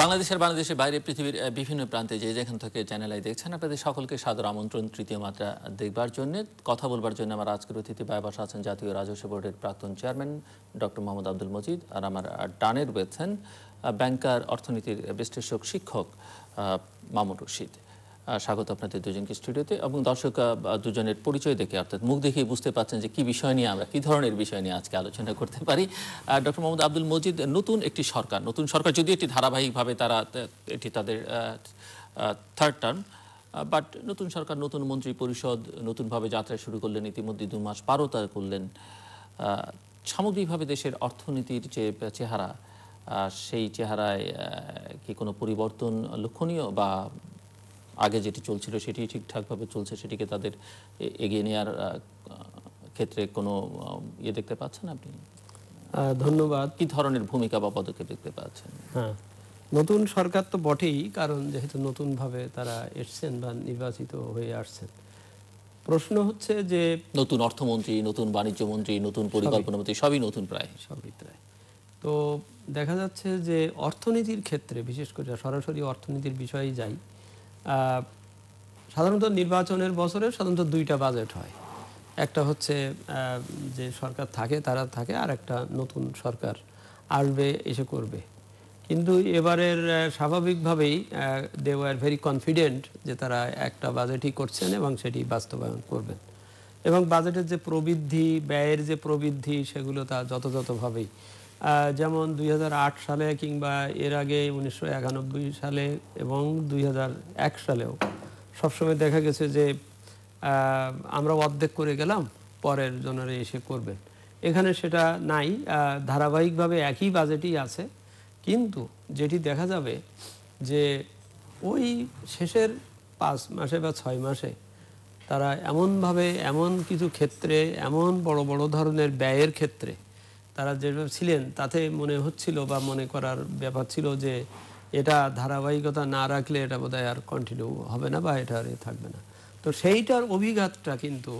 বাংলাদেশের বাইরে পৃথিবীর বিভিন্ন প্রান্তে যে যেখান থেকে চ্যানেল আই দেখছেন, আপনাদের সকলকে সাদর আমন্ত্রণ তৃতীয় মাত্রা দেখবার জন্য। কথা বলবার জন্য আমার আজকের অতিথি বসা আছেন জাতীয় রাজস্ব বোর্ডের প্রাক্তন চেয়ারম্যান ডক্টর মোহাম্মদ আব্দুল মজিদ, আর আমার ডানে রয়েছেন ব্যাংকার অর্থনীতির বিশ্লেষক শিক্ষক মামুন রশিদ। স্বাগত আপনাদের দুজনকে স্টুডিওতে। এবং দর্শক দুজনের পরিচয় দেখে, অর্থাৎ মুখ দেখেই বুঝতে পারছেন যে কি বিষয় নিয়ে আমরা কি ধরনের বিষয় নিয়ে আজকে আলোচনা করতে পারি। ডক্টর মোহাম্মদ আব্দুল মজিদ, নতুন সরকার যদিও এটি ধারাবাহিকভাবে এটি তাদের থার্ড টার্ম, বাট নতুন সরকার, নতুন মন্ত্রী পরিষদ নতুনভাবে যাত্রা শুরু করলেন, ইতিমধ্যে 2 মাস পারও করলেন। সামগ্রিকভাবে দেশের অর্থনীতির যে চেহারা, সেই চেহারায় কি কোনো পরিবর্তন লক্ষণীয়, বা আগে যেটি চলছিল সেটি ঠিকঠাকভাবে চলছে, সেটিকে তাদের এগিয়ে নেওয়ার ক্ষেত্রে কোনো দেখতে পাচ্ছেন আপনি? ধন্যবাদ। কি ধরনের ভূমিকা বা পদক্ষেপ দেখতে পাচ্ছেন? হ্যাঁ, নতুন সরকার তো বটেই, কারণ যেহেতু নতুনভাবে তারা এসছেন বা নির্বাচিত হয়ে আসছেন। প্রশ্ন হচ্ছে যে নতুন অর্থমন্ত্রী, নতুন বাণিজ্য মন্ত্রী, নতুন পরিকল্পনা মন্ত্রী, সবই নতুন প্রায়। তো দেখা যাচ্ছে যে অর্থনীতির ক্ষেত্রে, বিশেষ করে সরাসরি অর্থনীতির বিষয়ে যাই, সাধারণত নির্বাচনের বছরে সাধারণত 2টা বাজেট হয়। একটা হচ্ছে যে সরকার থাকে তারা থাকে, আর একটা নতুন সরকার আসবে এসে করবে। কিন্তু এবারের স্বাভাবিকভাবেই দে ওয়ার ভেরি কনফিডেন্ট যে তারা একটা বাজেটই করছেন এবং সেটি বাস্তবায়ন করবেন। এবং বাজেটের যে প্রবৃদ্ধি, ব্যয়ের যে প্রবৃদ্ধি, সেগুলো তা যথাযথভাবেই, যেমন 2008 সালে কিংবা এর আগে 1991 সালে এবং 2001 সালেও সবসময় দেখা গেছে যে আমরা অর্ধেক করে গেলাম, পরের জনের এসে করবেন। এখানে সেটা নাই, ধারাবাহিকভাবে একই বাজেটই আছে। কিন্তু যেটি দেখা যাবে যে ওই শেষের 5 মাসে বা 6 মাসে তারা এমনভাবে, এমন কিছু ক্ষেত্রে, এমন বড় বড় ধরনের ব্যয়ের ক্ষেত্রে তারা যেভাবে ছিলেন, তাতে মনে হচ্ছিল বা মনে করার ব্যাপার ছিল যে এটা ধারাবাহিকতা না রাখলে এটা বোধহয় আর কন্টিনিউ হবে না বা এটা আর থাকবে না। তো সেইটার অভিঘাতটা কিন্তু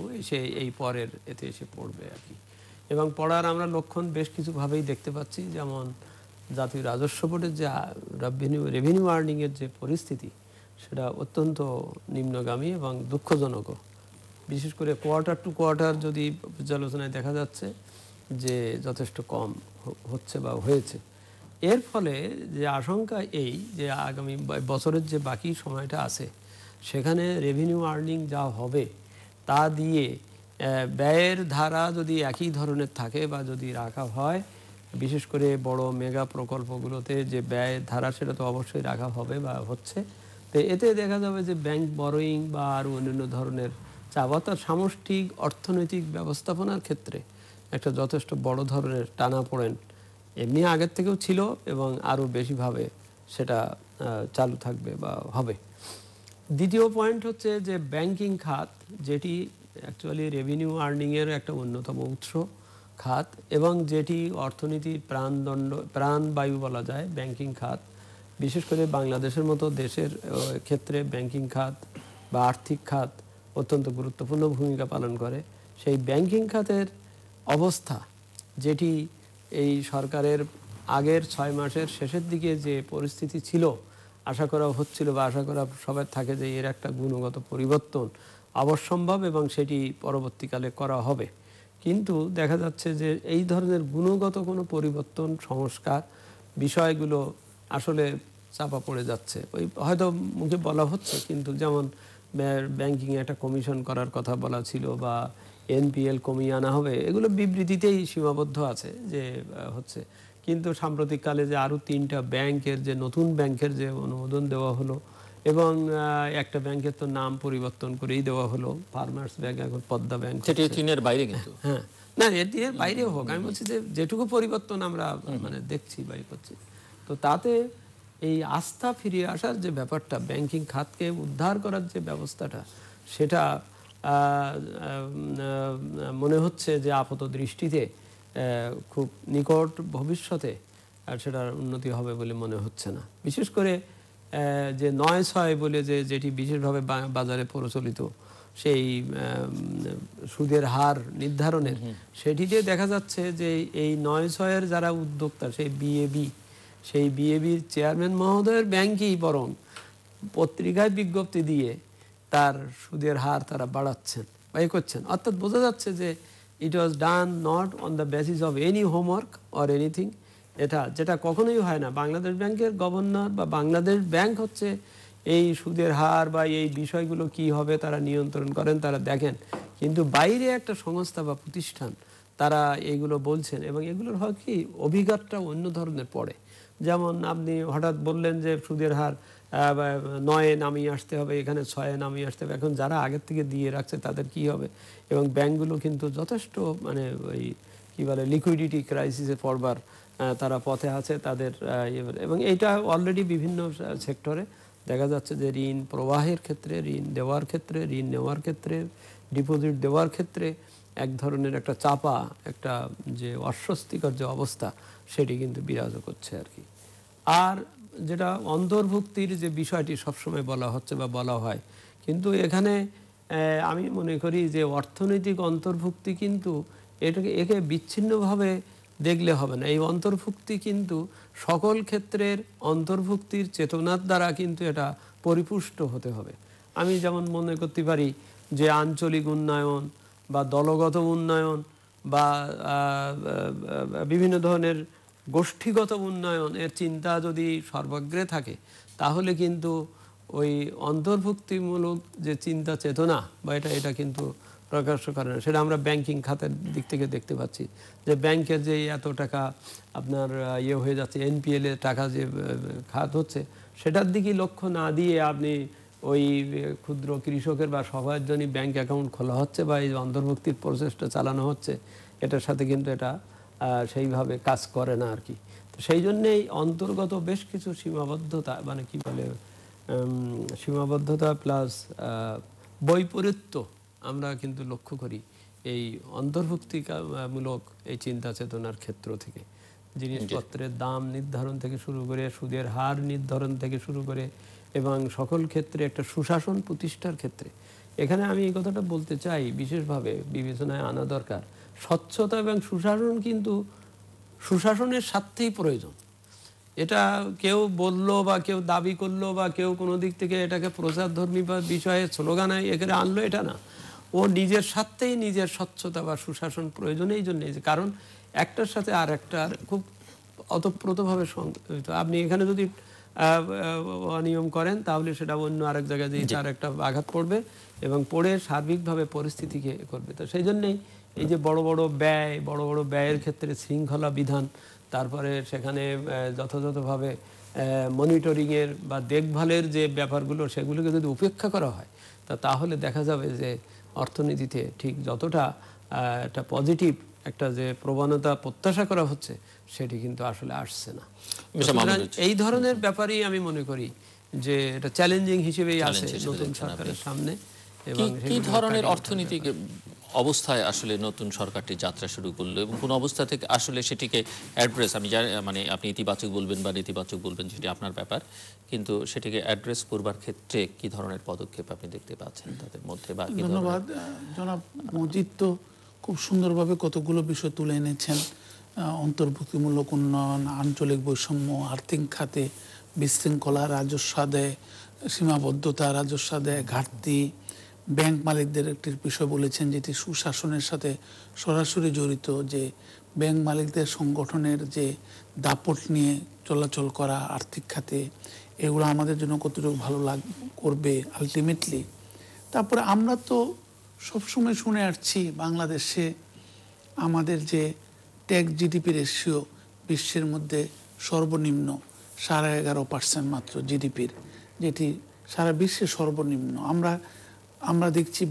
এই পরের এতে এসে পড়বে আর কি। এবং পড়ার আমরা লক্ষণ বেশ কিছুভাবেই দেখতে পাচ্ছি। যেমন জাতীয় রাজস্ব বোর্ডের যে রেভিনিউ আর্নিংয়ের যে পরিস্থিতি, সেটা অত্যন্ত নিম্নগামী এবং দুঃখজনকও। বিশেষ করে কোয়ার্টার টু কোয়ার্টার যদি পর্যালোচনায় দেখা যাচ্ছে যে যথেষ্ট কম হচ্ছে বা হয়েছে। এর ফলে যে আশঙ্কা এই যে আগামী বছরের যে বাকি সময়টা আছে, সেখানে রেভিনিউ আর্নিং যা হবে তা দিয়ে ব্যয়ের ধারা যদি একই ধরনের থাকে বা যদি রাখা হয়, বিশেষ করে বড় মেগা প্রকল্পগুলোতে যে ব্যয়ের ধারা, সেটা তো অবশ্যই রাখা হবে বা হচ্ছে। তো এতে দেখা যাবে যে ব্যাংক বরোয়িং বা আরও অন্যান্য ধরনের চাওয়া, তার সামষ্টিক অর্থনৈতিক ব্যবস্থাপনার ক্ষেত্রে একটা যথেষ্ট বড় ধরনের টানাপোড়েন এমনি আগের থেকেও ছিল এবং আরও বেশিভাবে সেটা চালু থাকবে বা হবে। দ্বিতীয় পয়েন্ট হচ্ছে যে ব্যাংকিং খাত, যেটি অ্যাকচুয়ালি রেভিনিউ আর্নিংয়ের একটা অন্যতম উৎস খাত এবং যেটি অর্থনীতির প্রাণবায়ু বলা যায়, ব্যাংকিং খাত। বিশেষ করে বাংলাদেশের মতো দেশের ক্ষেত্রে ব্যাংকিং খাত বা আর্থিক খাত অত্যন্ত গুরুত্বপূর্ণ ভূমিকা পালন করে। সেই ব্যাংকিং খাতের অবস্থা, যেটি এই সরকারের আগের 6 মাসের শেষের দিকে যে পরিস্থিতি ছিল, আশা করা হচ্ছিল বা আশা করা সবাই থাকে যে এর একটা গুণগত পরিবর্তন অবশ্যম্ভাব এবং সেটি পরবর্তীকালে করা হবে। কিন্তু দেখা যাচ্ছে যে এই ধরনের গুণগত কোনো পরিবর্তন, সংস্কার বিষয়গুলো আসলে চাপা পড়ে যাচ্ছে। ওই হয়তো মুখে বলা হচ্ছে, কিন্তু যেমন ব্যাংকিংয়ে একটা কমিশন করার কথা বলা ছিল বা এনপিএল কমিয়ে আনা হবে, এগুলো বিবৃতিতেই সীমাবদ্ধ আছে যে হচ্ছে। কিন্তু সাম্প্রতিককালে যে আরও 3টা ব্যাংকের যে নতুন ব্যাংকের যে অনুমোদন দেওয়া হলো, এবং একটা ব্যাংকের তো নাম পরিবর্তন করেই দেওয়া হলো, ফার্মার্স ব্যাংক এখন পদ্মা ব্যাংক। চীনের বাইরে, কিন্তু হ্যাঁ, না এর বাইরেও হোক, আমি বলছি যে যেটুকু পরিবর্তন আমরা মানে দেখছি বা করছি, তো তাতে এই আস্থা ফিরিয়ে আসার যে ব্যাপারটা, ব্যাংকিং খাতকে উদ্ধার করার যে ব্যবস্থাটা, সেটা মনে হচ্ছে যে আপাত দৃষ্টিতে খুব নিকট ভবিষ্যতে সেটার উন্নতি হবে বলে মনে হচ্ছে না। বিশেষ করে যে 9/6 বলে যেটি বিশেষভাবে বাজারে প্রচলিত, সেই সুদের হার নির্ধারণের, সেটিতে দেখা যাচ্ছে যে এই 9/6 যারা উদ্যোক্তা, সেই বিএবি, সেই বিএবির চেয়ারম্যান মহোদয়ের ব্যাংকই বরং পত্রিকায় বিজ্ঞপ্তি দিয়ে তার সুদের হার তারা বাড়াচ্ছেন বা এ করছেন। অর্থাৎ বোঝা যাচ্ছে যে it was done not on the basis of any homework or anything. যেটা কখনোই হয় না। বাংলাদেশ ব্যাংকের গভর্নর বা বাংলাদেশ ব্যাংক হচ্ছে এই সুদের হার বা এই বিষয়গুলো কি হবে তারা নিয়ন্ত্রণ করেন, তারা দেখেন। কিন্তু বাইরে একটা সংস্থা বা প্রতিষ্ঠান তারা এইগুলো বলছেন এবং এগুলোর হয় কি অভিঘাতটা অন্য ধরনের পড়ে। যেমন আপনি হঠাৎ বললেন যে সুদের হার 9-এ নামিয়ে আসতে হবে, এখানে 6-এ নামিয়ে আসতে হবে। এখন যারা আগের থেকে দিয়ে রাখছে তাদের কি হবে? এবং ব্যাংকগুলো কিন্তু যথেষ্ট মানে ওই কী বলে লিকুইডিটি ক্রাইসিসে পড়বার তারা পথে আছে তাদের এবং এইটা অলরেডি বিভিন্ন সেক্টরে দেখা যাচ্ছে যে ঋণ প্রবাহের ক্ষেত্রে, ঋণ দেওয়ার ক্ষেত্রে, ঋণ নেওয়ার ক্ষেত্রে, ডিপোজিট দেওয়ার ক্ষেত্রে এক ধরনের একটা চাপা, একটা যে অস্বস্তিকর যে অবস্থা সেটি কিন্তু বিরাজ করছে আর কি। আর যেটা অন্তর্ভুক্তির যে বিষয়টি সবসময় বলা হচ্ছে বা বলা হয়, কিন্তু এখানে আমি মনে করি যে অর্থনৈতিক অন্তর্ভুক্তি কিন্তু একে বিচ্ছিন্নভাবে দেখলে হবে না। এই অন্তর্ভুক্তি কিন্তু সকল ক্ষেত্রের অন্তর্ভুক্তির চেতনার দ্বারা কিন্তু এটা পরিপুষ্ট হতে হবে। আমি যেমন মনে করতে পারি যে আঞ্চলিক উন্নয়ন বা দলগত উন্নয়ন বা বিভিন্ন ধরনের গোষ্ঠীগত উন্নয়ন এর চিন্তা যদি সর্বাগ্রে থাকে তাহলে কিন্তু ওই অন্তর্ভুক্তিমূলক যে চিন্তা চেতনা বা এটা কিন্তু প্রকাশ করে না। সেটা আমরা ব্যাংকিং খাতের দিক থেকে দেখতে পাচ্ছি যে ব্যাংকের যে এত টাকা আপনার হয়ে যাচ্ছে, এনপিএল এর টাকা যে খাত হচ্ছে সেটার দিকেই লক্ষ্য না দিয়ে আপনি ওই ক্ষুদ্র কৃষকের বা সবার জন্য ব্যাংক অ্যাকাউন্ট খোলা হচ্ছে বা এই অন্তর্ভুক্তির প্রসেসটা চালানো হচ্ছে, এটার সাথে কিন্তু এটা সেইভাবে কাজ করে না আর কি। তো সেই জন্যেই অন্তর্গত বেশ কিছু সীমাবদ্ধতা মানে কি বলে সীমাবদ্ধতা প্লাস বৈপরীত্য আমরা কিন্তু লক্ষ্য করি এই অন্তর্ভুক্তিমূলক এই চিন্তা চেতনার ক্ষেত্র থেকে। জিনিসপত্রের দাম নির্ধারণ থেকে শুরু করে, সুদের হার নির্ধারণ থেকে শুরু করে এবং সকল ক্ষেত্রে একটা সুশাসন প্রতিষ্ঠার ক্ষেত্রে এখানে আমি এই কথাটা বলতে চাই, বিশেষভাবে বিবেচনায় আনা দরকার। স্বচ্ছতা এবং সুশাসন কিন্তু সুশাসনের স্বার্থেই প্রয়োজন। এটা কেউ বললো বা কেউ দাবি করলো বা কেউ কোনো দিক থেকে এটাকে প্রচারধর্মী বা বিষয়ে স্লোগানে এখানে আনলো, এটা না। ও নিজের স্বার্থেই নিজের স্বচ্ছতা বা সুশাসন প্রয়োজন। এই জন্যে কারণ একটার সাথে আর একটার খুব অতপ্রতভাবে আপনি এখানে যদি অনিয়ম করেন তাহলে সেটা অন্য আরেক জায়গায় যে তার একটা আঘাত পড়বে এবং পড়ে সার্বিকভাবে পরিস্থিতিকে করবে। তো সেই জন্যেই এই যে বড় বড় ব্যয়ের ক্ষেত্রে শৃঙ্খলা বিধান, তারপরে সেখানে যথাযথভাবে মনিটরিংয়ের বা দেখভালের যে ব্যাপারগুলো সেগুলোকে যদি উপেক্ষা করা হয় তাহলে দেখা যাবে যে অর্থনীতিতে ঠিক যতটা একটা পজিটিভ একটা যে প্রবণতা প্রত্যাশা করা হচ্ছে সেটি কিন্তু আসলে আসছে না। এই ধরনের ব্যাপারেই আমি মনে করি যে এটা চ্যালেঞ্জিং হিসেবেই আছে নতুন সরকারের সামনে। এবং কি ধরনের অর্থনৈতিক অবস্থায় আসলে নতুন সরকারটি যাত্রা শুরু করলো এবং কোন অবস্থা থেকে আসলে সেটিকে অ্যাড্রেস, আমি জানি মানে আপনি ইতিবাচক বলবেন বা নেতিবাচক বলবেন সেটি আপনার ব্যাপার, কিন্তু সেটিকে অ্যাড্রেস করবার ক্ষেত্রে কি ধরনের পদক্ষেপ আপনি দেখতে পাচ্ছেন তাদের মধ্যে? বা ধন্যবাদ জনাব মজিদ, তো খুব সুন্দরভাবে কতগুলো বিষয় তুলে এনেছেন। অন্তর্ভুক্তিমূলক উন্নয়ন, আঞ্চলিক বৈষম্য, আর্থিক খাতে বিশৃঙ্খলা, রাজস্ব আদায় সীমাবদ্ধতা, রাজস্ব আদায় ঘাটতি, ব্যাংক মালিকদের একটি বিষয় বলেছেন যেটি সুশাসনের সাথে সরাসরি জড়িত, যে ব্যাংক মালিকদের সংগঠনের যে দাপট নিয়ে চলাচল করা আর্থিক খাতে, এগুলো আমাদের জন্য কতটুকু ভালো করবে আলটিমেটলি। তারপরে আমরা তো সবসময় শুনে আসছি বাংলাদেশে আমাদের যে ট্যাক্স জিডিপি রেশিও বিশ্বের মধ্যে সর্বনিম্ন 11.5% মাত্র জিডিপির, যেটি সারা বিশ্বে সর্বনিম্ন। আমরা দেখছি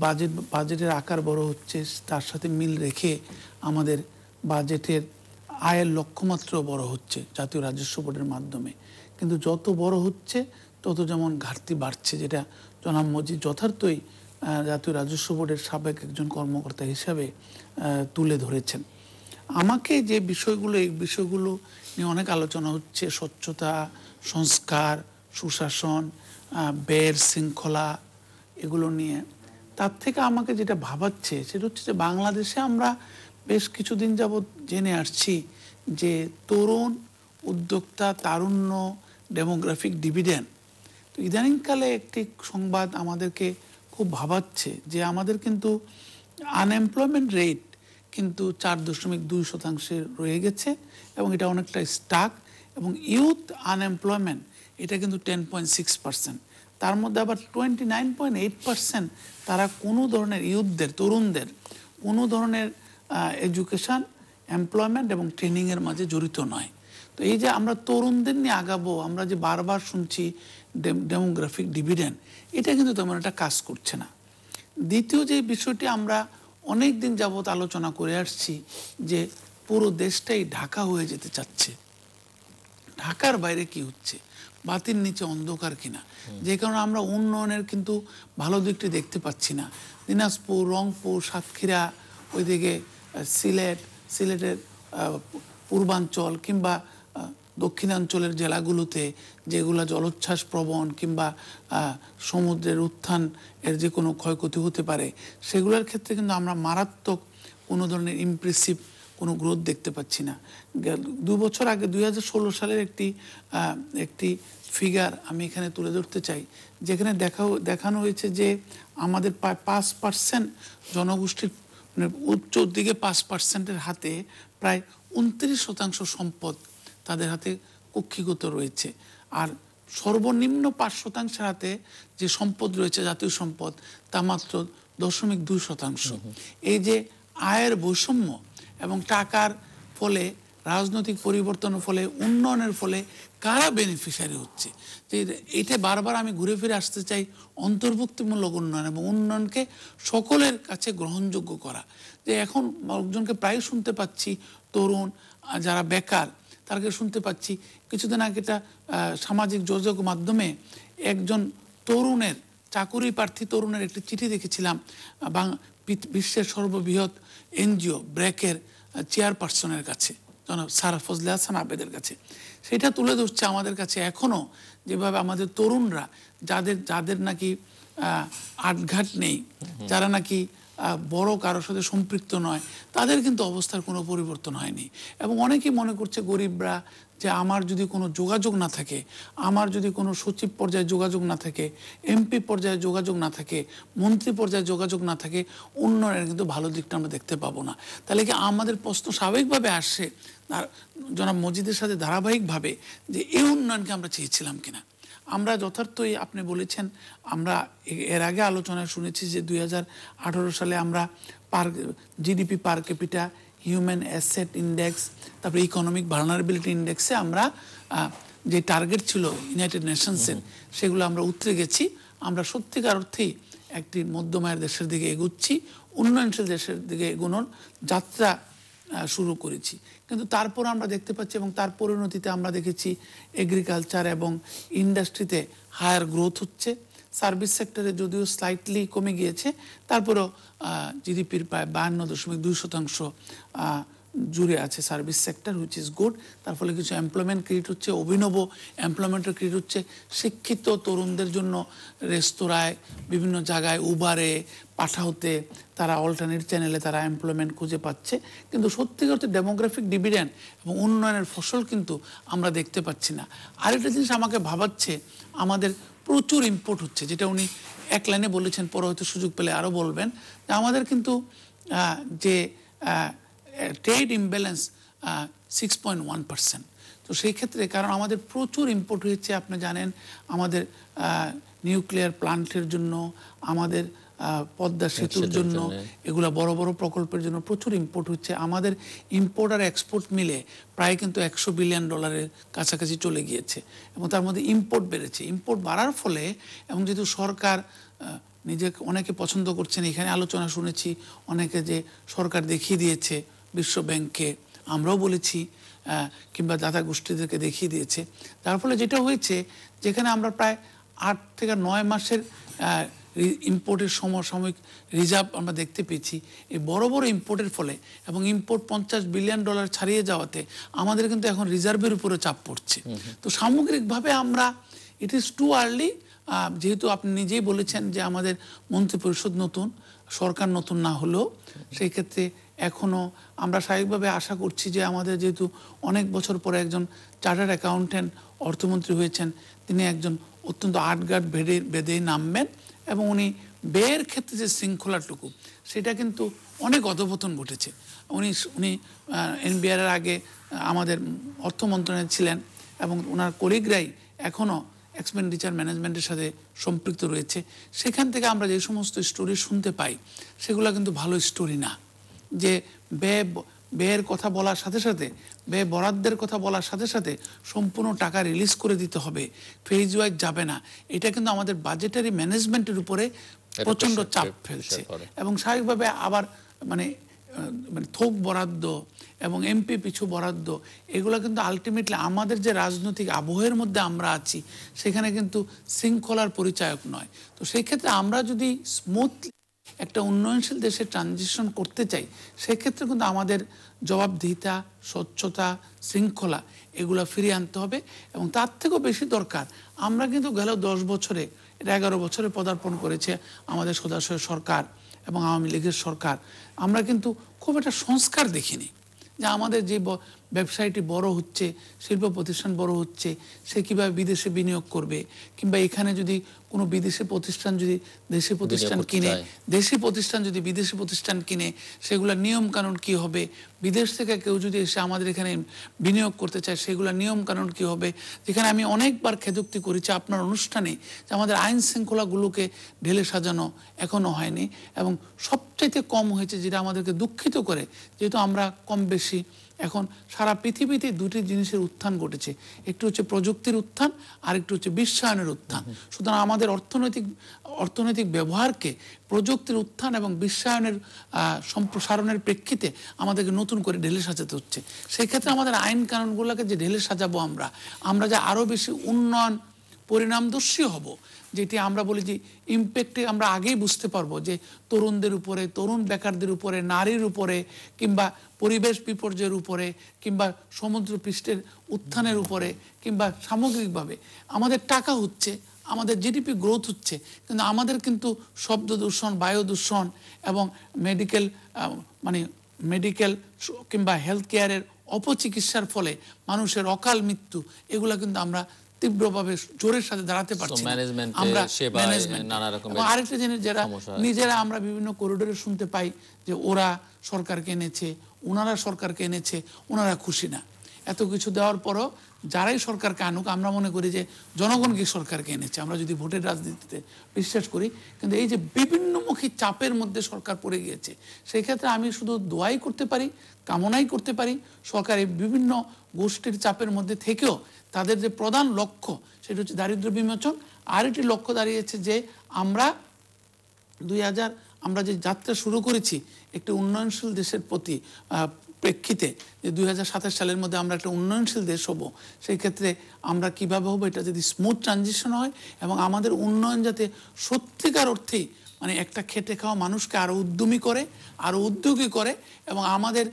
বাজেটের আকার বড় হচ্ছে, তার সাথে মিল রেখে আমাদের বাজেটের আয়ের লক্ষ্যমাত্র বড় হচ্ছে জাতীয় রাজস্ব বোর্ডের মাধ্যমে। কিন্তু যত বড় হচ্ছে তত যেমন ঘাটতি বাড়ছে, যেটা জনাব মজিদ যথার্থই জাতীয় রাজস্ব বোর্ডের সাবেক একজন কর্মকর্তা হিসাবে তুলে ধরেছেন। আমাকে যে বিষয়গুলো, এই বিষয়গুলো নিয়ে অনেক আলোচনা হচ্ছে, স্বচ্ছতা, সংস্কার, সুশাসন, ব্যয়ের শৃঙ্খলা, এগুলো নিয়ে। তার থেকে আমাকে যেটা ভাবাচ্ছে সেটা হচ্ছে যে বাংলাদেশে আমরা বেশ কিছুদিন যাবৎ জেনে আসছি যে তরুণ উদ্যোক্তা, তারুণ্য, ডেমোগ্রাফিক ডিভিডেন্ড। তো ইদানিংকালে একটি সংবাদ আমাদেরকে খুব ভাবাচ্ছে যে আমাদের কিন্তু আনএমপ্লয়মেন্ট রেট কিন্তু 4.2% রয়ে গেছে এবং এটা অনেকটা স্টাক, এবং ইউথ আনএমপ্লয়মেন্ট এটা কিন্তু 10.6%। তার মধ্যে আবার 29.8% তারা কোনো ধরনের ইউথদের, তরুণদের কোনো ধরনের এডুকেশন, এমপ্লয়মেন্ট এবং ট্রেনিংয়ের মাঝে জড়িত নয়। তো এই যে আমরা তরুণদের নিয়ে আগাবো, আমরা যে বারবার শুনছি ডেমোগ্রাফিক ডিভিডেন্ড, এটা কিন্তু তেমন একটা কাজ করছে না। দ্বিতীয় যে বিষয়টি আমরা অনেক দিন যাবৎ আলোচনা করে আসছি যে পুরো দেশটাই ঢাকা হয়ে যেতে চাচ্ছে। ঢাকার বাইরে কি হচ্ছে, বাতির নিচে অন্ধকার কিনা, যে কারণে আমরা উন্নয়নের কিন্তু ভালো দিকটি দেখতে পাচ্ছি না। দিনাজপুর, রংপুর, সাতক্ষীরা, ওইদিকে সিলেটের পূর্বাঞ্চল কিংবা দক্ষিণাঞ্চলের জেলাগুলোতে যেগুলো জলোচ্ছ্বাস প্রবণ কিংবা সমুদ্রের উত্থান এর যে কোনো ক্ষয়ক্ষতি হতে পারে, সেগুলোর ক্ষেত্রে কিন্তু আমরা মারাত্মক কোনো ধরনের ইমপ্রেসিভ কোনো গ্রোথ দেখতে পাচ্ছি না। 2 বছর আগে 2016 সালের একটি ফিগার আমি এখানে তুলে ধরতে চাই, যেখানে দেখানো হয়েছে যে আমাদের প্রায় 5% জনগোষ্ঠীর, মানে উচ্চ দিকে 5%-এর হাতে প্রায় 29% সম্পদ তাদের হাতে কক্ষিগত রয়েছে, আর সর্বনিম্ন 5% হাতে যে সম্পদ রয়েছে, জাতীয় সম্পদ, তা মাত্র 0.2%। এই যে আয়ের বৈষম্য এবং টাকার ফলে, রাজনৈতিক পরিবর্তনের ফলে, উন্নয়নের ফলে কারা বেনিফিশিয়ারি হচ্ছে, যে এটা বারবার আমি ঘুরে ফিরে আসতে চাই অন্তর্ভুক্তিমূলক উন্নয়ন এবং উন্নয়নকে সকলের কাছে গ্রহণযোগ্য করা। যে এখন লোকজনকে প্রায় শুনতে পাচ্ছি, তরুণ যারা বেকার তাদেরকে শুনতে পাচ্ছি। কিছুদিন আগে একটা সামাজিক যোগাযোগ মাধ্যমে একজন তরুণের, চাকুরি প্রার্থী তরুণের একটি চিঠি দেখেছিলাম বিশ্বের সর্ববৃহৎ এনজিও ব্র্যাকের চেয়ারপারসনের কাছে, স্যার ফজলে হাসান আবেদের কাছে। সেটা তুলে ধরছে আমাদের কাছে এখনও যেভাবে আমাদের তরুণরা, যাদের নাকি আটঘাট নেই, যারা নাকি বড় কারোর সাথে সম্পৃক্ত নয়, তাদের কিন্তু অবস্থার কোনো পরিবর্তন হয়নি। এবং অনেকেই মনে করছে গরিবরা, যে আমার যদি কোনো যোগাযোগ না থাকে, আমার যদি কোনো সচিব পর্যায়ে যোগাযোগ না থাকে, এমপি পর্যায়ে যোগাযোগ না থাকে, মন্ত্রী পর্যায়ে যোগাযোগ না থাকে, উন্নয়নের কিন্তু ভালো দিকটা আমরা দেখতে পাবো না। তাহলে কি আমাদের প্রশ্ন স্বাভাবিকভাবে আসে জনাব মজিদের সাথে ধারাবাহিকভাবে, যে এই উন্নয়নকে আমরা চেয়েছিলাম কিনা। আমরা যথার্থই আপনি বলেছেন, আমরা এর আগে আলোচনায় শুনেছি যে 2018 সালে আমরা জিডিপি পার ক্যাপিটা, হিউম্যান অ্যাসেট ইন্ডেক্স, তারপরে ইকোনমিক ভালনারেবিলিটি ইন্ডেক্সে আমরা যে টার্গেট ছিল ইউনাইটেড নেশনসের, সেগুলো আমরা উতরে গেছি। আমরা সত্যিকার অর্থেই একটি মধ্যমায়ের দেশের দিকে এগুচ্ছি, উন্নয়নশীল দেশের দিকে এগোনোর যাত্রা শুরু করেছি। কিন্তু তারপর আমরা দেখতে পাচ্ছি, এবং তার পরিণতিতে আমরা দেখেছি এগ্রিকালচার এবং ইন্ডাস্ট্রিতে হায়ার গ্রোথ হচ্ছে। সার্ভিস সেক্টরে যদিও স্লাইটলি কমে গিয়েছে, তারপরেও জিডিপির প্রায় 52.2% জুড়ে আছে service sector, which is good. তার ফলে কিছু এমপ্লয়মেন্ট ক্রিয়েট হচ্ছে, অভিনব এমপ্লয়মেন্টের ক্রিয়েট হচ্ছে। শিক্ষিত তরুণদের জন্য রেস্তোরাঁয়, বিভিন্ন জায়গায়, উবারে, পাঠাওতে তারা অল্টারনেট চ্যানেলে তারা এমপ্লয়মেন্ট খুঁজে পাচ্ছে। কিন্তু সত্যিকার অর্থে ডেমোগ্রাফিক ডিভিডেন্ড এবং উন্নয়নের ফসল কিন্তু আমরা দেখতে পাচ্ছি না। আরেকটা জিনিস আমাকে ভাবাচ্ছে, আমাদের প্রচুর ইম্পোর্ট হচ্ছে, যেটা উনি এক লাইনে বলেছেন, পরে হয়তো সুযোগ পেলে আরও বলবেন, যে আমাদের কিন্তু যে ট্রেড ইমব্যালেন্স 6.1%। তো সেই ক্ষেত্রে, কারণ আমাদের প্রচুর ইম্পোর্ট হয়েছে, আপনি জানেন আমাদের নিউক্লিয়ার প্লান্টের জন্য, আমাদের পদ্মা সেতুর জন্য, এগুলা বড় বড় প্রকল্পের জন্য প্রচুর ইম্পোর্ট হচ্ছে। আমাদের ইম্পোর্ট আর এক্সপোর্ট মিলে প্রায় কিন্তু $100 বিলিয়ন কাছাকাছি চলে গিয়েছে, এবং তার মধ্যে ইম্পোর্ট বেড়েছে। ইম্পোর্ট বাড়ার ফলে, এবং যেহেতু সরকার নিজেকে অনেকে পছন্দ করছেন, এখানে আলোচনা শুনেছি অনেকে যে সরকার দেখিয়ে দিয়েছে বিশ্ব ব্যাংককে, আমরাও বলেছি, কিংবা দাতা গোষ্ঠীদেরকে দেখিয়ে দিয়েছে। তার ফলে যেটা হয়েছে, যেখানে আমরা প্রায় 8 থেকে 9 মাসের ইম্পোর্টের সমসাময়িক রিজার্ভ আমরা দেখতে পেয়েছি, এই বড় বড় ইম্পোর্টের ফলে, এবং ইম্পোর্ট $50 বিলিয়ন ছাড়িয়ে যাওয়াতে আমাদের কিন্তু এখন রিজার্ভের উপরে চাপ পড়ছে। তো সামগ্রিকভাবে আমরা, ইট ইজ টু আর্লি, যেহেতু আপনি নিজেই বলেছেন যে আমাদের মন্ত্রিপরিষদ নতুন, সরকার নতুন না হলেও সেই ক্ষেত্রে এখনো আমরা স্বাভাবিকভাবে আশা করছি যে আমাদের যেহেতু অনেক বছর পরে একজন চার্টার্ড অ্যাকাউন্টেন্ট অর্থমন্ত্রী হয়েছেন, তিনি একজন অত্যন্ত আটগাট বেঁধেই নামবেন এবং উনি ব্যয়ের ক্ষেত্রে যে শৃঙ্খলাটুকু সেটা কিন্তু অনেক অধপতন ঘটেছে। উনি এনবিআর এর আগে আমাদের অর্থ মন্ত্রণালয়ে ছিলেন এবং ওনার কলিগরাই এখনও এক্সপেন্ডিচার ম্যানেজমেন্টের সাথে সম্পৃক্ত রয়েছে। সেখান থেকে আমরা যে সমস্ত স্টোরি শুনতে পাই সেগুলো কিন্তু ভালো স্টোরি না, যে ব্যয়ের কথা বলার সাথে সাথে ব্যয় বরাদ্দের কথা বলার সাথে সাথে সম্পূর্ণ টাকা রিলিজ করে দিতে হবে, ফেজ ওয়াইজ যাবে না। এটা কিন্তু আমাদের বাজেটারি ম্যানেজমেন্টের উপরে প্রচণ্ড চাপ ফেলছে এবং স্বাভাবিকভাবে আবার মানে থোক বরাদ্দ এবং এমপি পিছু বরাদ্দ এগুলো কিন্তু আলটিমেটলি আমাদের যে রাজনৈতিক আবহের মধ্যে আমরা আছি সেখানে কিন্তু শৃঙ্খলার পরিচায়ক নয়। তো সেই ক্ষেত্রে আমরা যদি স্মুথলি একটা উন্নয়নশীল দেশে ট্রানজিশন করতে চাই সেক্ষেত্রে কিন্তু আমাদের জবাবদিহিতা, স্বচ্ছতা, শৃঙ্খলা এগুলো ফিরিয়ে আনতে হবে। এবং তার থেকেও বেশি দরকার, আমরা কিন্তু গেল 10 বছরে, এটা 11 বছরে পদার্পণ করেছে আমাদের সদাশয় সরকার এবং আওয়ামী লীগের সরকার। আমরা কিন্তু খুব একটা সংস্কার দেখিনি যে আমাদের যে ব্যবসায়ীটি বড় হচ্ছে, শিল্প প্রতিষ্ঠান বড় হচ্ছে, সে কীভাবে বিদেশে বিনিয়োগ করবে, কিংবা এখানে যদি কোনো বিদেশি প্রতিষ্ঠান যদি দেশি প্রতিষ্ঠান কিনে, দেশি প্রতিষ্ঠান যদি বিদেশি প্রতিষ্ঠান কিনে সেগুলোর নিয়মকানুন কী হবে, বিদেশ থেকে কেউ যদি এসে আমাদের এখানে বিনিয়োগ করতে চায় সেগুলোর নিয়মকানুন কী হবে। যেখানে আমি অনেকবার খেদোক্তি করেছি আপনার অনুষ্ঠানে যে আমাদের আইন শৃঙ্খলাগুলোকে ঢেলে সাজানো এখনও হয়নি এবং সবচাইতে কম হয়েছে, যেটা আমাদেরকে দুঃখিত করে, যেহেতু আমরা কম বেশি এখন সারা পৃথিবীতে দুটি জিনিসের উত্থান ঘটেছে, একটু হচ্ছে প্রযুক্তির উত্থান আর একটু হচ্ছে বিশ্বায়নের উত্থান। সুতরাং আমাদের অর্থনৈতিক ব্যবহারকে প্রযুক্তির উত্থান এবং বিশ্বায়নের সম্প্রসারণের প্রেক্ষিতে আমাদেরকে নতুন করে ঢেলে সাজাতে হচ্ছে। সেই ক্ষেত্রে আমাদের আইন কানুনগুলোকে যে ঢেলে সাজাবো আমরা যে আরও বেশি উন্নয়ন পরিণামদর্শী হব, যেটি আমরা বলি যে ইম্প্যাক্টে আমরা আগেই বুঝতে পারবো যে তরুণদের উপরে, তরুণ বেকারদের উপরে, নারীর উপরে, কিংবা পরিবেশ বিপর্যয়ের উপরে, কিংবা সমুদ্র পৃষ্ঠের উত্থানের উপরে, কিংবা সামগ্রিকভাবে আমাদের টাকা হচ্ছে, আমাদের জিডিপি গ্রোথ হচ্ছে, কিন্তু আমাদের কিন্তু শব্দ দূষণ, বায়ু দূষণ এবং মেডিকেল কিংবা হেলথ কেয়ারের অপচিকিৎসার ফলে মানুষের অকাল মৃত্যু, এগুলা কিন্তু আমরা তীব্রভাবে জোরের সাথে দাঁড়াতে পারছি না। আমরা আরেকটা জিনিস, যারা নিজেরা আমরা বিভিন্ন করিডোরে শুনতে পাই যে ওরা সরকারকে এনেছে, ওনারা সরকারকে এনেছে, ওনারা খুশি না। এত কিছু দেওয়ার পরও যারাই সরকারকে আনুক, আমরা মনে করি যে জনগণকে সরকারকে এনেছে, আমরা যদি ভোটের রাজনীতিতে বিশ্বাস করি। কিন্তু এই যে বিভিন্নমুখী চাপের মধ্যে সরকার পড়ে গিয়েছে, সেই ক্ষেত্রে আমি শুধু দোয়াই করতে পারি, কামনাই করতে পারি সরকার এই বিভিন্ন গোষ্ঠীর চাপের মধ্যে থেকেও তাদের যে প্রধান লক্ষ্য সেটা হচ্ছে দারিদ্র্য বিমোচন। আর একটি লক্ষ্য দাঁড়িয়েছে যে আমরা আমরা যে যাত্রা শুরু করেছি একটি উন্নয়নশীল দেশের প্রতি প্রেক্ষিতে, যে 2027 সালের মধ্যে আমরা একটা উন্নয়নশীল দেশ হব, সেই ক্ষেত্রে আমরা কিভাবে হবো, এটা যদি স্মুথ ট্রানজিশন হয় এবং আমাদের উন্নয়ন যাতে সত্যিকার অর্থেই মানে একটা খেটে খাওয়া মানুষকে আরও উদ্যমী করে, আরও উদ্যোগী করে, এবং আমাদের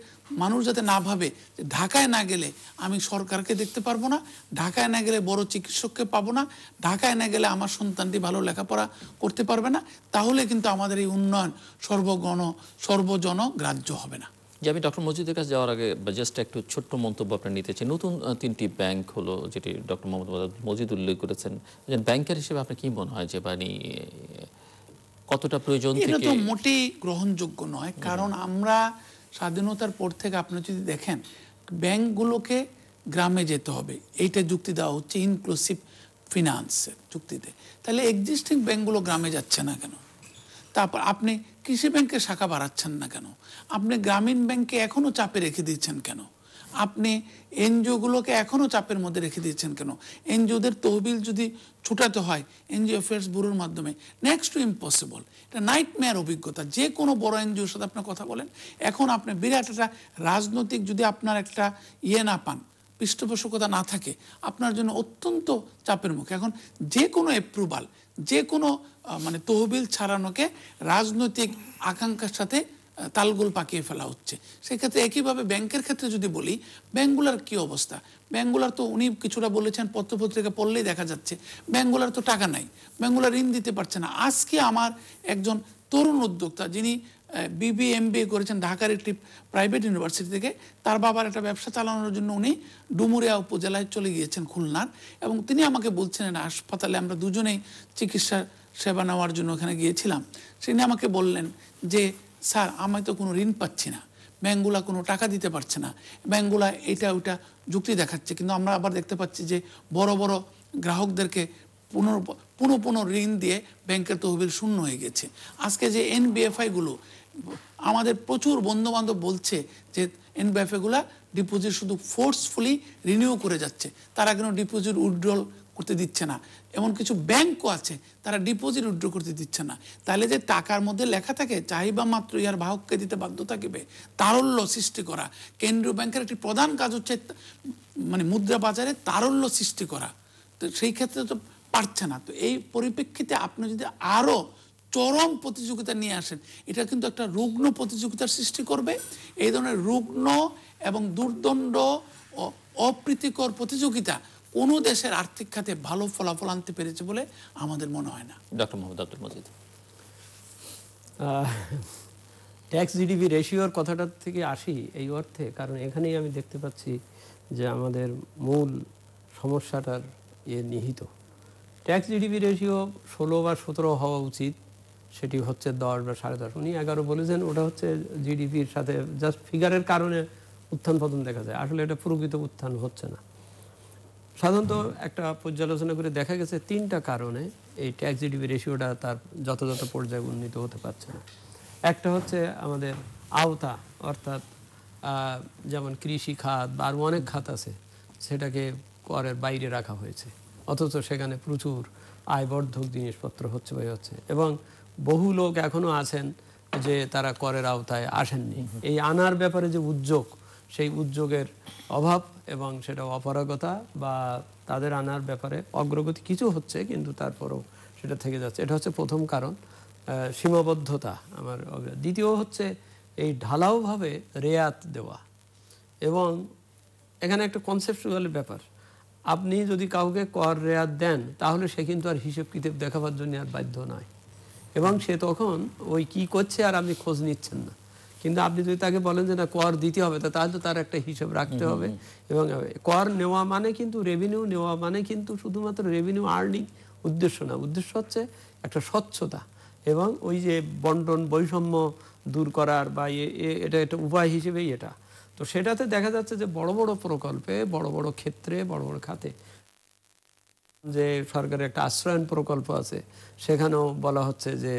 মানুষ যাতে না ভাবে যে ঢাকায় না গেলে আমি সরকারকে দেখতে পারবো না, ঢাকায় না গেলে বড় চিকিৎসককে পাবো না, ঢাকায় না গেলে আমার সন্তানটি ভালো লেখাপড়া করতে পারবে না, তাহলে কিন্তু আমাদের এই উন্নয়ন সর্বজন গ্রাহ্য হবে না। যে আমি ডক্টর মজিদের কাছে যাওয়ার আগে জাস্ট একটু ছোট্ট মন্তব্য আপনার নিতে চাই। নতুন 3টি ব্যাংক হলো, যেটি ডক্টর মোহাম্মদ মজিদ উল্লেখ করেছেন। ব্যাংকের হিসেবে আপনার কি মনে হয় যে মানে কতটা প্রয়োজন? এটা তো মোটেই গ্রহণযোগ্য নয়, কারণ আমরা স্বাধীনতার পর থেকে আপনি যদি দেখেন ব্যাংকগুলোকে গ্রামে যেতে হবে, এইটা যুক্তি দেওয়া হচ্ছে ইনক্লুসিভ ফিনান্সের যুক্তিতে। তাহলে এক্সিস্টিং ব্যাংকগুলো গ্রামে যাচ্ছে না কেন? তারপর আপনি কৃষি ব্যাংকের শাখা বাড়াচ্ছেন না কেন? আপনি গ্রামীণ ব্যাংকে এখনও চাপে রেখে দিচ্ছেন কেন? আপনি এনজিওগুলোকে এখনও চাপের মধ্যে রেখে দিচ্ছেন কেন? এনজিওদের তহবিল যদি ছুটাতে হয় এনজিও অ্যাফেয়ার্স ব্যুরোর মাধ্যমে, নেক্সট টু ইম্পসিবল। এটা নাইটমেয়ার অভিজ্ঞতা। যে কোনো বড় এনজিওর সাথে আপনার কথা বলেন, এখন আপনি বিরাট একটা রাজনৈতিক যদি আপনার একটা না পান, পৃষ্ঠপোষকতা না থাকে, আপনার জন্য অত্যন্ত চাপের মুখে। এখন যে কোনো অ্যাপ্রুভাল, যে কোনো তহবিল ছাড়ানোকে রাজনৈতিক আকাঙ্ক্ষার সাথে তালগোল পাকিয়ে ফেলা হচ্ছে। সেক্ষেত্রে একইভাবে ব্যাংকের ক্ষেত্রে যদি বলি, ব্যাংকগুলোর কী অবস্থা? ব্যাংকগুলোর তো উনি কিছুটা বলেছেন, পত্রপত্রিকা পড়লেই দেখা যাচ্ছে ব্যাংকগুলোর তো টাকা নাই, ব্যাংকগুলো ঋণ দিতে পারছে না। আজকে আমার একজন তরুণ উদ্যোক্তা যিনি BBMBA করেছেন ঢাকার একটি প্রাইভেট ইউনিভার্সিটি থেকে। তার বাবার একটা ব্যবসা চালানোর জন্য উনি ডুমুরিয়া উপজেলায় চলে গিয়েছেন খুলনার, এবং তিনি আমাকে বলছিলেন হাসপাতালে আমরা দুজনেই চিকিৎসা সেবা নেওয়ার জন্য ওখানে গিয়েছিলাম। তিনি আমাকে বললেন যে স্যার আমি তো কোনো ঋণ পাচ্ছি না, ব্যাঙ্কগুলা কোনো টাকা দিতে পারছে না, ব্যাঙ্কগুলা এটা ওইটা যুক্তি দেখাচ্ছে, কিন্তু আমরা আবার দেখতে পাচ্ছি যে বড় বড় গ্রাহকদেরকে পুনঃ ঋণ দিয়ে ব্যাংকের তহবিল শূন্য হয়ে গেছে। আজকে যে NBFI-গুলো, আমাদের প্রচুর বন্ধুবান্ধব বলছে যে NBFI-গুলা ডিপোজিট শুধু ফোর্সফুলি রিনিউ করে যাচ্ছে, তারা কোনো ডিপোজিট উইথড্রল করতে দিচ্ছে না। এমন কিছু ব্যাংকও আছে তারা ডিপোজিট উইথড্র করতে দিচ্ছে না। তাহলে যে টাকার মধ্যে লেখা থাকে চাহিদা মাত্র ইহার বাহককে দিতে বাধ্য থাকিবে, তারল্য সৃষ্টি করা। কেন্দ্রীয় ব্যাংকের একটি প্রধান কাজ হচ্ছে মানে মুদ্রা বাজারে তারল্য সৃষ্টি করা, তো সেই ক্ষেত্রে তো পারছে না। তো এই পরিপ্রেক্ষিতে আপনি যদি আরও চরম প্রতিযোগিতা নিয়ে আসেন, এটা কিন্তু একটা রুগ্ন প্রতিযোগিতার সৃষ্টি করবে। এই ধরনের রুগ্ন এবং দুর্দণ্ড ও অপ্রীতিকর প্রতিযোগিতা কোনো দেশের আর্থিক খাতে ভালো ফলাফল আনতে পেরেছে বলে আমাদের মনে হয় না। Doctor Mohammad Abdul Majid, tax GDP রেশিওর কথাটা থেকে আসি এই অর্থে, কারণ এখানেই আমি দেখতে পাচ্ছি যে আমাদের মূল সমস্যাটার নিহিত। ট্যাক্স জিডিপি রেশিও 16 বা 17 হওয়া উচিত, সেটি হচ্ছে 10 বা 10.5। উনি 11 বলেছেন, ওটা হচ্ছে জিডিপির সাথে জাস্ট ফিগারের কারণে উত্থান পতন দেখা যায়, আসলে এটা প্রকৃত উত্থান হচ্ছে না। সাধারণত একটা পর্যালোচনা করে দেখা গেছে 3টা কারণে এই ট্যাক্স জিডিপি রেশিওটা তার যথাযথ পর্যায়ে উন্নীত হতে পারছে না। একটা হচ্ছে আমাদের আওতা, অর্থাৎ যেমন কৃষি খাত বা আরও অনেক খাত আছে সেটাকে করের বাইরে রাখা হয়েছে, অথচ সেখানে প্রচুর আয়বর্ধক জিনিসপত্র হচ্ছে এবং বহু লোক এখনও আছেন যে তারা করের আওতায় আসেননি। এই আনার ব্যাপারে যে উদ্যোগ, সেই উদ্যোগের অভাব এবং সেটা অপারগতা বা তাদের আনার ব্যাপারে অগ্রগতি কিছু হচ্ছে কিন্তু তারপরেও সেটা থেকে যাচ্ছে। এটা হচ্ছে প্রথম কারণ, সীমাবদ্ধতা আমার। দ্বিতীয় হচ্ছে এই ঢালাওভাবে রেয়াত দেওয়া, এবং এখানে একটা কনসেপচুয়াল ব্যাপার। আপনি যদি কাউকে কর রেয়াত দেন তাহলে সে কিন্তু আর হিসেব কিতাব দেখাবার জন্য আর বাধ্য নয়, এবং সে তখন ওই কি করছে আর আপনি খোঁজ নিচ্ছেন না। কিন্তু আপনি যদি তাকে বলেন যে না কর দিতে হবে, তাহলে তো তার একটা হিসেব রাখতে হবে। এবং কর নেওয়া মানে কিন্তু রেভিনিউ নেওয়া মানে কিন্তু শুধুমাত্র রেভিনিউ আর্নিং উদ্দেশ্য না, উদ্দেশ্য হচ্ছে একটা স্বচ্ছতা এবং ওই যে বন্টন বৈষম্য দূর করার বা এটা একটা উপায় হিসেবেই এটা। তো সেটাতে দেখা যাচ্ছে যে বড় বড় প্রকল্পে, বড় বড় ক্ষেত্রে, বড় বড় খাতে যে সরকারের একটা আশ্রয়ন প্রকল্প আছে, সেখানেও বলা হচ্ছে যে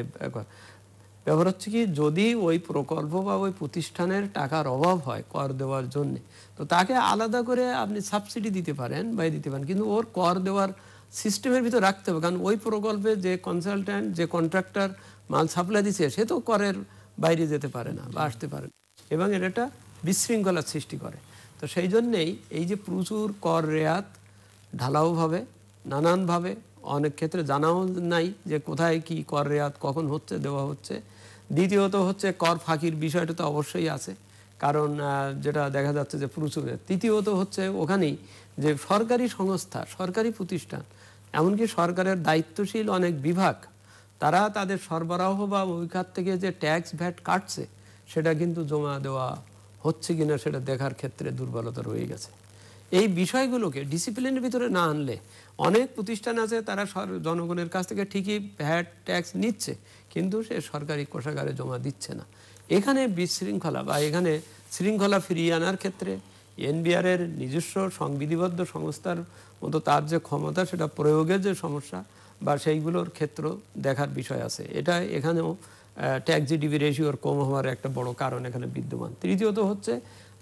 ব্যাপার হচ্ছে কি, যদি ওই প্রকল্প বা ওই প্রতিষ্ঠানের টাকার অভাব হয় কর দেওয়ার জন্যে, তো তাকে আলাদা করে আপনি সাবসিডি দিতে পারেন বা দিতে পারেন, কিন্তু ওর কর দেওয়ার সিস্টেমের ভিতর রাখতে হবে। কারণ ওই প্রকল্পে যে কনসালট্যান্ট, যে কন্ট্রাক্টর মাল সাপ্লাই দিচ্ছে, সে তো করের বাইরে যেতে পারে না বা আসতে পারে না, এবং এটা একটা বিশৃঙ্খলার সৃষ্টি করে। তো সেই জন্যেই এই যে প্রচুর কর রেয়াত ঢালাওভাবে নানানভাবে, অনেক ক্ষেত্রে জানাও নাই যে কোথায় কি কর রেয়াত কখন হচ্ছে, দেওয়া হচ্ছে। দ্বিতীয়ত হচ্ছে কর ফাঁকির বিষয়টা তো অবশ্যই আছে, কারণ যেটা দেখা যাচ্ছে যে প্রচুর। তৃতীয়ত হচ্ছে ওখানেই যে সরকারি সংস্থা, সরকারি প্রতিষ্ঠান, এমনকি সরকারের দায়িত্বশীল অনেক বিভাগ, তারা তাদের সরবরাহ বা ওই খাত থেকে যে ট্যাক্স ভ্যাট কাটছে সেটা কিন্তু জমা দেওয়া হচ্ছে কিনা সেটা দেখার ক্ষেত্রে দুর্বলতা রয়ে গেছে। এই বিষয়গুলোকে ডিসিপ্লিনের ভিতরে না আনলে অনেক প্রতিষ্ঠান আছে তারা জনগণের কাছ থেকে ঠিকই ভ্যাট ট্যাক্স নিচ্ছে, কিন্তু সে সরকারি কোষাগারে জমা দিচ্ছে না। এখানে বিশৃঙ্খলা বা এখানে শৃঙ্খলা ফিরিয়ে আনার ক্ষেত্রে এনবিআর-এর নিজস্ব সংবিধিবদ্ধ সংস্থার মতো তার যে ক্ষমতা, সেটা প্রয়োগের যে সমস্যা বা সেইগুলোর ক্ষেত্র দেখার বিষয় আছে। এটা এখানেও ট্যাক্স জিডিপি রেশিওর কম হওয়ার একটা বড় কারণ এখানে বিদ্যমান। তৃতীয়ত হচ্ছে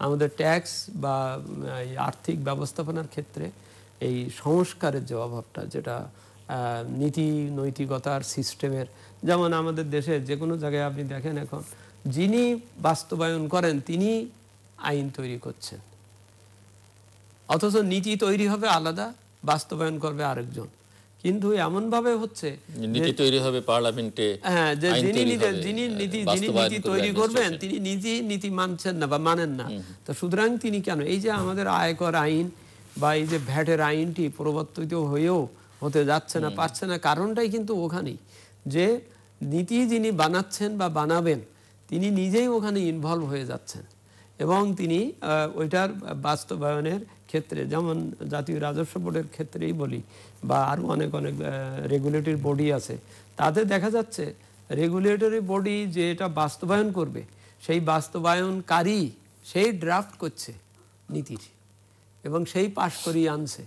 আমাদের ট্যাক্স বা আর্থিক ব্যবস্থাপনার ক্ষেত্রে এই সংস্কারের যে অভাবটা, যেটা নীতি নৈতিকতার সিস্টেমের, যেমন আমাদের দেশে যে কোনো জায়গায় আপনি দেখেন এখন যিনি বাস্তবায়ন করেন তিনি আইন তৈরি করছেন, অথচ নীতি তৈরি হবে আলাদা, বাস্তবায়ন করবে আরেকজন। কিন্তু এমন ভাবে হচ্ছে নীতি তৈরি হবে পার্লামেন্টে, হ্যাঁ, যে যিনি নীতি তৈরি করবেন তিনি নীতি মানছেন না বা মানেন না। তো সুতরাং তিনি কেন এই যে আমাদের আয়কর আইন বা এই যে ভ্যাটের আইনটি প্রবর্তিত হয়েও হতে যাচ্ছে না, পারছে না, কারণটাই কিন্তু ওখানেই যে নীতি যিনি বানাচ্ছেন বা বানাবেন তিনি নিজেই ওখানে ইনভলভ হয়ে যাচ্ছেন এবং তিনি ওইটার বাস্তবায়নের ক্ষেত্রে, যেমন জাতীয় রাজস্ব বোর্ডের ক্ষেত্রেই বলি বা আরও অনেক অনেক রেগুলেটরি বডি আছে, তাতে দেখা যাচ্ছে রেগুলেটরি বডি যে এটা বাস্তবায়ন করবে সেই বাস্তবায়নকারী সেই ড্রাফট করছে নীতির এবং সেই পাশ করিয়ে আনছে।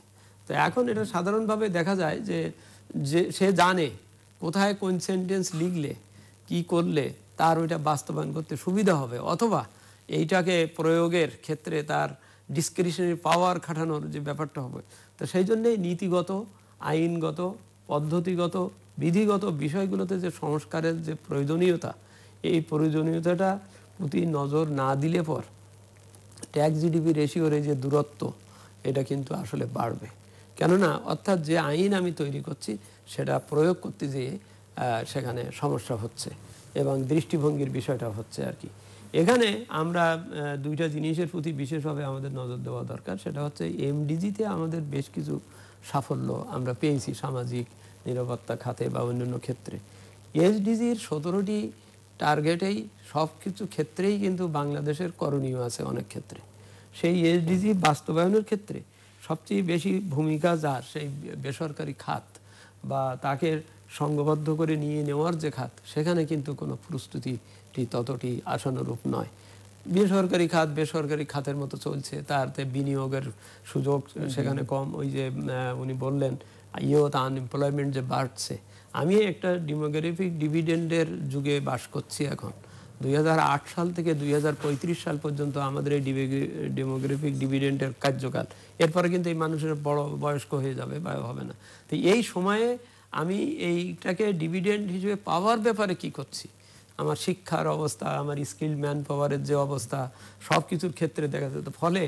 তো এখন এটা সাধারণভাবে দেখা যায় যে সে জানে কোথায় কোন সেন্টেন্স লিখলে কি করলে তার ওইটা বাস্তবায়ন করতে সুবিধা হবে, অথবা এইটাকে প্রয়োগের ক্ষেত্রে তার ডিসক্রিশনারি পাওয়ার খাটানোর যে ব্যাপারটা হবে। তো সেই জন্যেই নীতিগত, আইনগত, পদ্ধতিগত, বিধিগত বিষয়গুলোতে যে সংস্কারের যে প্রয়োজনীয়তা, এই প্রয়োজনীয়তাটা প্রতি নজর না দিলে পর ট্যাক্স জিডিপি রেশিওর এই যে দূরত্ব, এটা কিন্তু আসলে বাড়বে। কেননা অর্থাৎ যে আইন আমি তৈরি করছি সেটা প্রয়োগ করতে যেয়ে সেখানে সমস্যা হচ্ছে এবং দৃষ্টিভঙ্গির বিষয়টা হচ্ছে আর কি। এখানে আমরা দুইটা জিনিসের প্রতি বিশেষভাবে আমাদের নজর দেওয়া দরকার। সেটা হচ্ছে এমডিজিতে আমাদের বেশ কিছু সাফল্য আমরা পেয়েছি সামাজিক নিরাপত্তা খাতে বা অন্যান্য ক্ষেত্রে। এসডিজির 17টি টার্গেটেই সব কিছু ক্ষেত্রেই কিন্তু বাংলাদেশের করণীয় আছে অনেক ক্ষেত্রে। সেই এসডিজি বাস্তবায়নের ক্ষেত্রে সবচেয়ে বেশি ভূমিকা যার সেই বেসরকারি খাত বা তাকে সংঘবদ্ধ করে নিয়ে নেওয়ার যে খাত, সেখানে কিন্তু কোনো প্রস্তুতি ততটি আশানুরূপ নয়। বেসরকারি খাতের মতো চলছে, তাতে বিনিয়োগের সুযোগ সেখানে কম। ওই যে উনি বললেন ইয়ুথ আনএমপ্লয়মেন্ট যে বাড়ছে, আমি একটা ডেমোগ্রাফিক ডিভিডেন্ডের যুগে বাস করছি এখন। 2008 সাল থেকে 2035 সাল পর্যন্ত আমাদের এই ডেমোগ্রাফিক ডিভিডেন্ডের কার্যকাল। এরপরে কিন্তু এই মানুষের বড় বয়স্ক হয়ে যাবে বা হবে না। তো এই সময়ে আমি এইটাকে ডিভিডেন্ড হিসেবে পাওয়ার ব্যাপারে কি করছি, আমার শিক্ষার অবস্থা, আমার স্কিল ম্যান পাওয়ারের যে অবস্থা, সব কিছুর ক্ষেত্রে দেখা যেত। ফলে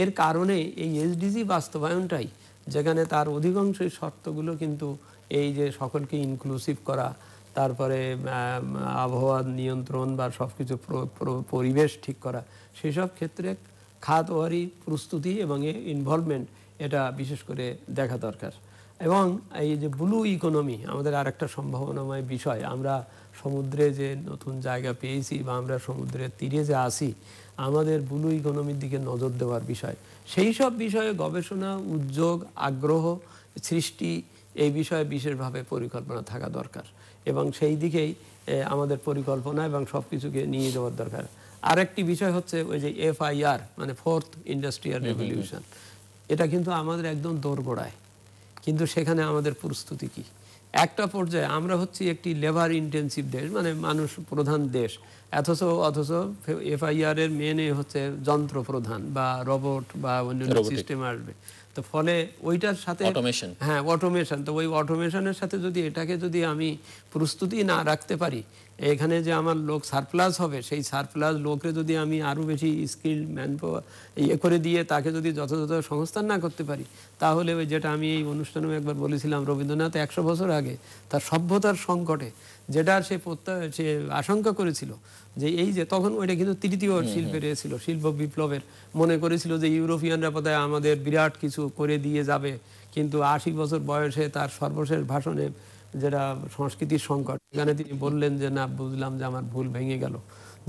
এর কারণে এই এসডিজি বাস্তবায়নটাই, যেখানে তার অধিকাংশই শর্তগুলো কিন্তু এই যে সকলকে ইনক্লুসিভ করা, তারপরে আবহাওয়া নিয়ন্ত্রণ বা সব কিছু পরিবেশ ঠিক করা, সেসব ক্ষেত্রে খাতওয়ারি প্রস্তুতি এবং ইনভলভমেন্ট এটা বিশেষ করে দেখা দরকার। এবং এই যে ব্লু ইকোনমি আমাদের আর একটা সম্ভাবনাময় বিষয়, আমরা সমুদ্রে যে নতুন জায়গা পেয়েছি বা আমরা সমুদ্রের তীরে যে আসি, আমাদের ব্লু ইকোনমির দিকে নজর দেওয়ার বিষয়, সেই সব বিষয়ে গবেষণা, উদ্যোগ, আগ্রহ সৃষ্টি, এই বিষয়ে বিশেষভাবে পরিকল্পনা থাকা দরকার এবং সেই দিকেই আমাদের পরিকল্পনা এবং সব কিছুকে নিয়ে যাওয়ার দরকার। আরেকটি বিষয় হচ্ছে ওই যে FIR মানে ফোর্থ ইন্ডাস্ট্রিয়াল রেভলিউশন, এটা কিন্তু আমাদের একদম দোরগোড়ায়, কিন্তু সেখানে আমাদের প্রস্তুতি কি? একটা পর্যায়ে আমরা হচ্ছি একটি লেবার ইন্টেন্সিভ দেশ, মানে মানুষ প্রধান দেশ, অথচ FIR এর মেনে হচ্ছে যন্ত্র প্রধান বা রোবট বা অন্যান্য সিস্টেম আসবে। তো ফলে ওইটার সাথে অটোমেশন, তো ওই অটোমেশনের সাথে যদি আমি প্রস্তুতি না রাখতে পারি, এখানে যে আমার লোক সারপ্লাস হবে, সেই সারপ্লাস লোককে যদি আমি আরও বেশি স্কিল ম্যান পাওয়ার করে দিয়ে তাকে যদি যথাযথ সংস্থান না করতে পারি, তাহলে ওই যেটা আমি এই অনুষ্ঠানে একবার বলেছিলাম, রবীন্দ্রনাথ 100 বছর আগে তার সভ্যতার সংকটে যেটা সে আশঙ্কা করেছিল যে এই যে তখন ওইটা কিন্তু তৃতীয় শিল্পের ছিল, শিল্প বিপ্লবের, মনে করেছিল যে ইউরোপিয়ানরা বোধহয় আমাদের বিরাট কিছু করে দিয়ে যাবে, কিন্তু 80 বছর বয়সে তার সর্বশেষ ভাষণে যেটা সংস্কৃতির সংকট, এখানে তিনি বললেন যে না, বুঝলাম যে আমার ভুল ভেঙে গেল,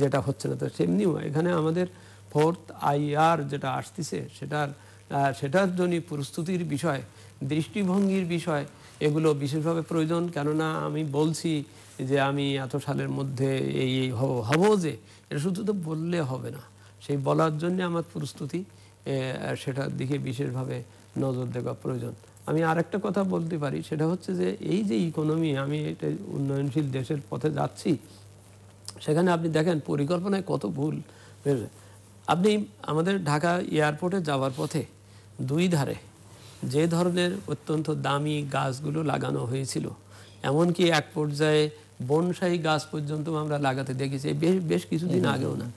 যেটা হচ্ছে না। তো সেমনিও এখানে আমাদের ফোর্থ IR যেটা আসতেছে, সেটার জন্য প্রস্তুতির বিষয়, দৃষ্টিভঙ্গির বিষয়, এগুলো বিশেষভাবে প্রয়োজন। কেননা আমি বলছি যে আমি এত সালের মধ্যে এই হব, যে এটা শুধু তো বললে হবে না, সেই বলার জন্য আমার প্রস্তুতি, সেটার দিকে বিশেষভাবে নজর দেওয়া প্রয়োজন। আমি আরেকটা কথা বলতে পারি, সেটা হচ্ছে যে এই যে ইকোনমি, আমি এটা উন্নয়নশীল দেশের পথে যাচ্ছি, সেখানে আপনি দেখেন পরিকল্পনায় কত ভুল। আপনি আমাদের ঢাকা এয়ারপোর্টে যাওয়ার পথে দুই ধারে যে ধরনের অত্যন্ত দামি গাছগুলো লাগানো হয়েছিল, এমনকি এক পর্যায়ে বনসাই গাছ পর্যন্ত আমরা লাগাতে দেখেছি বেশ কিছুদিন আগেও না।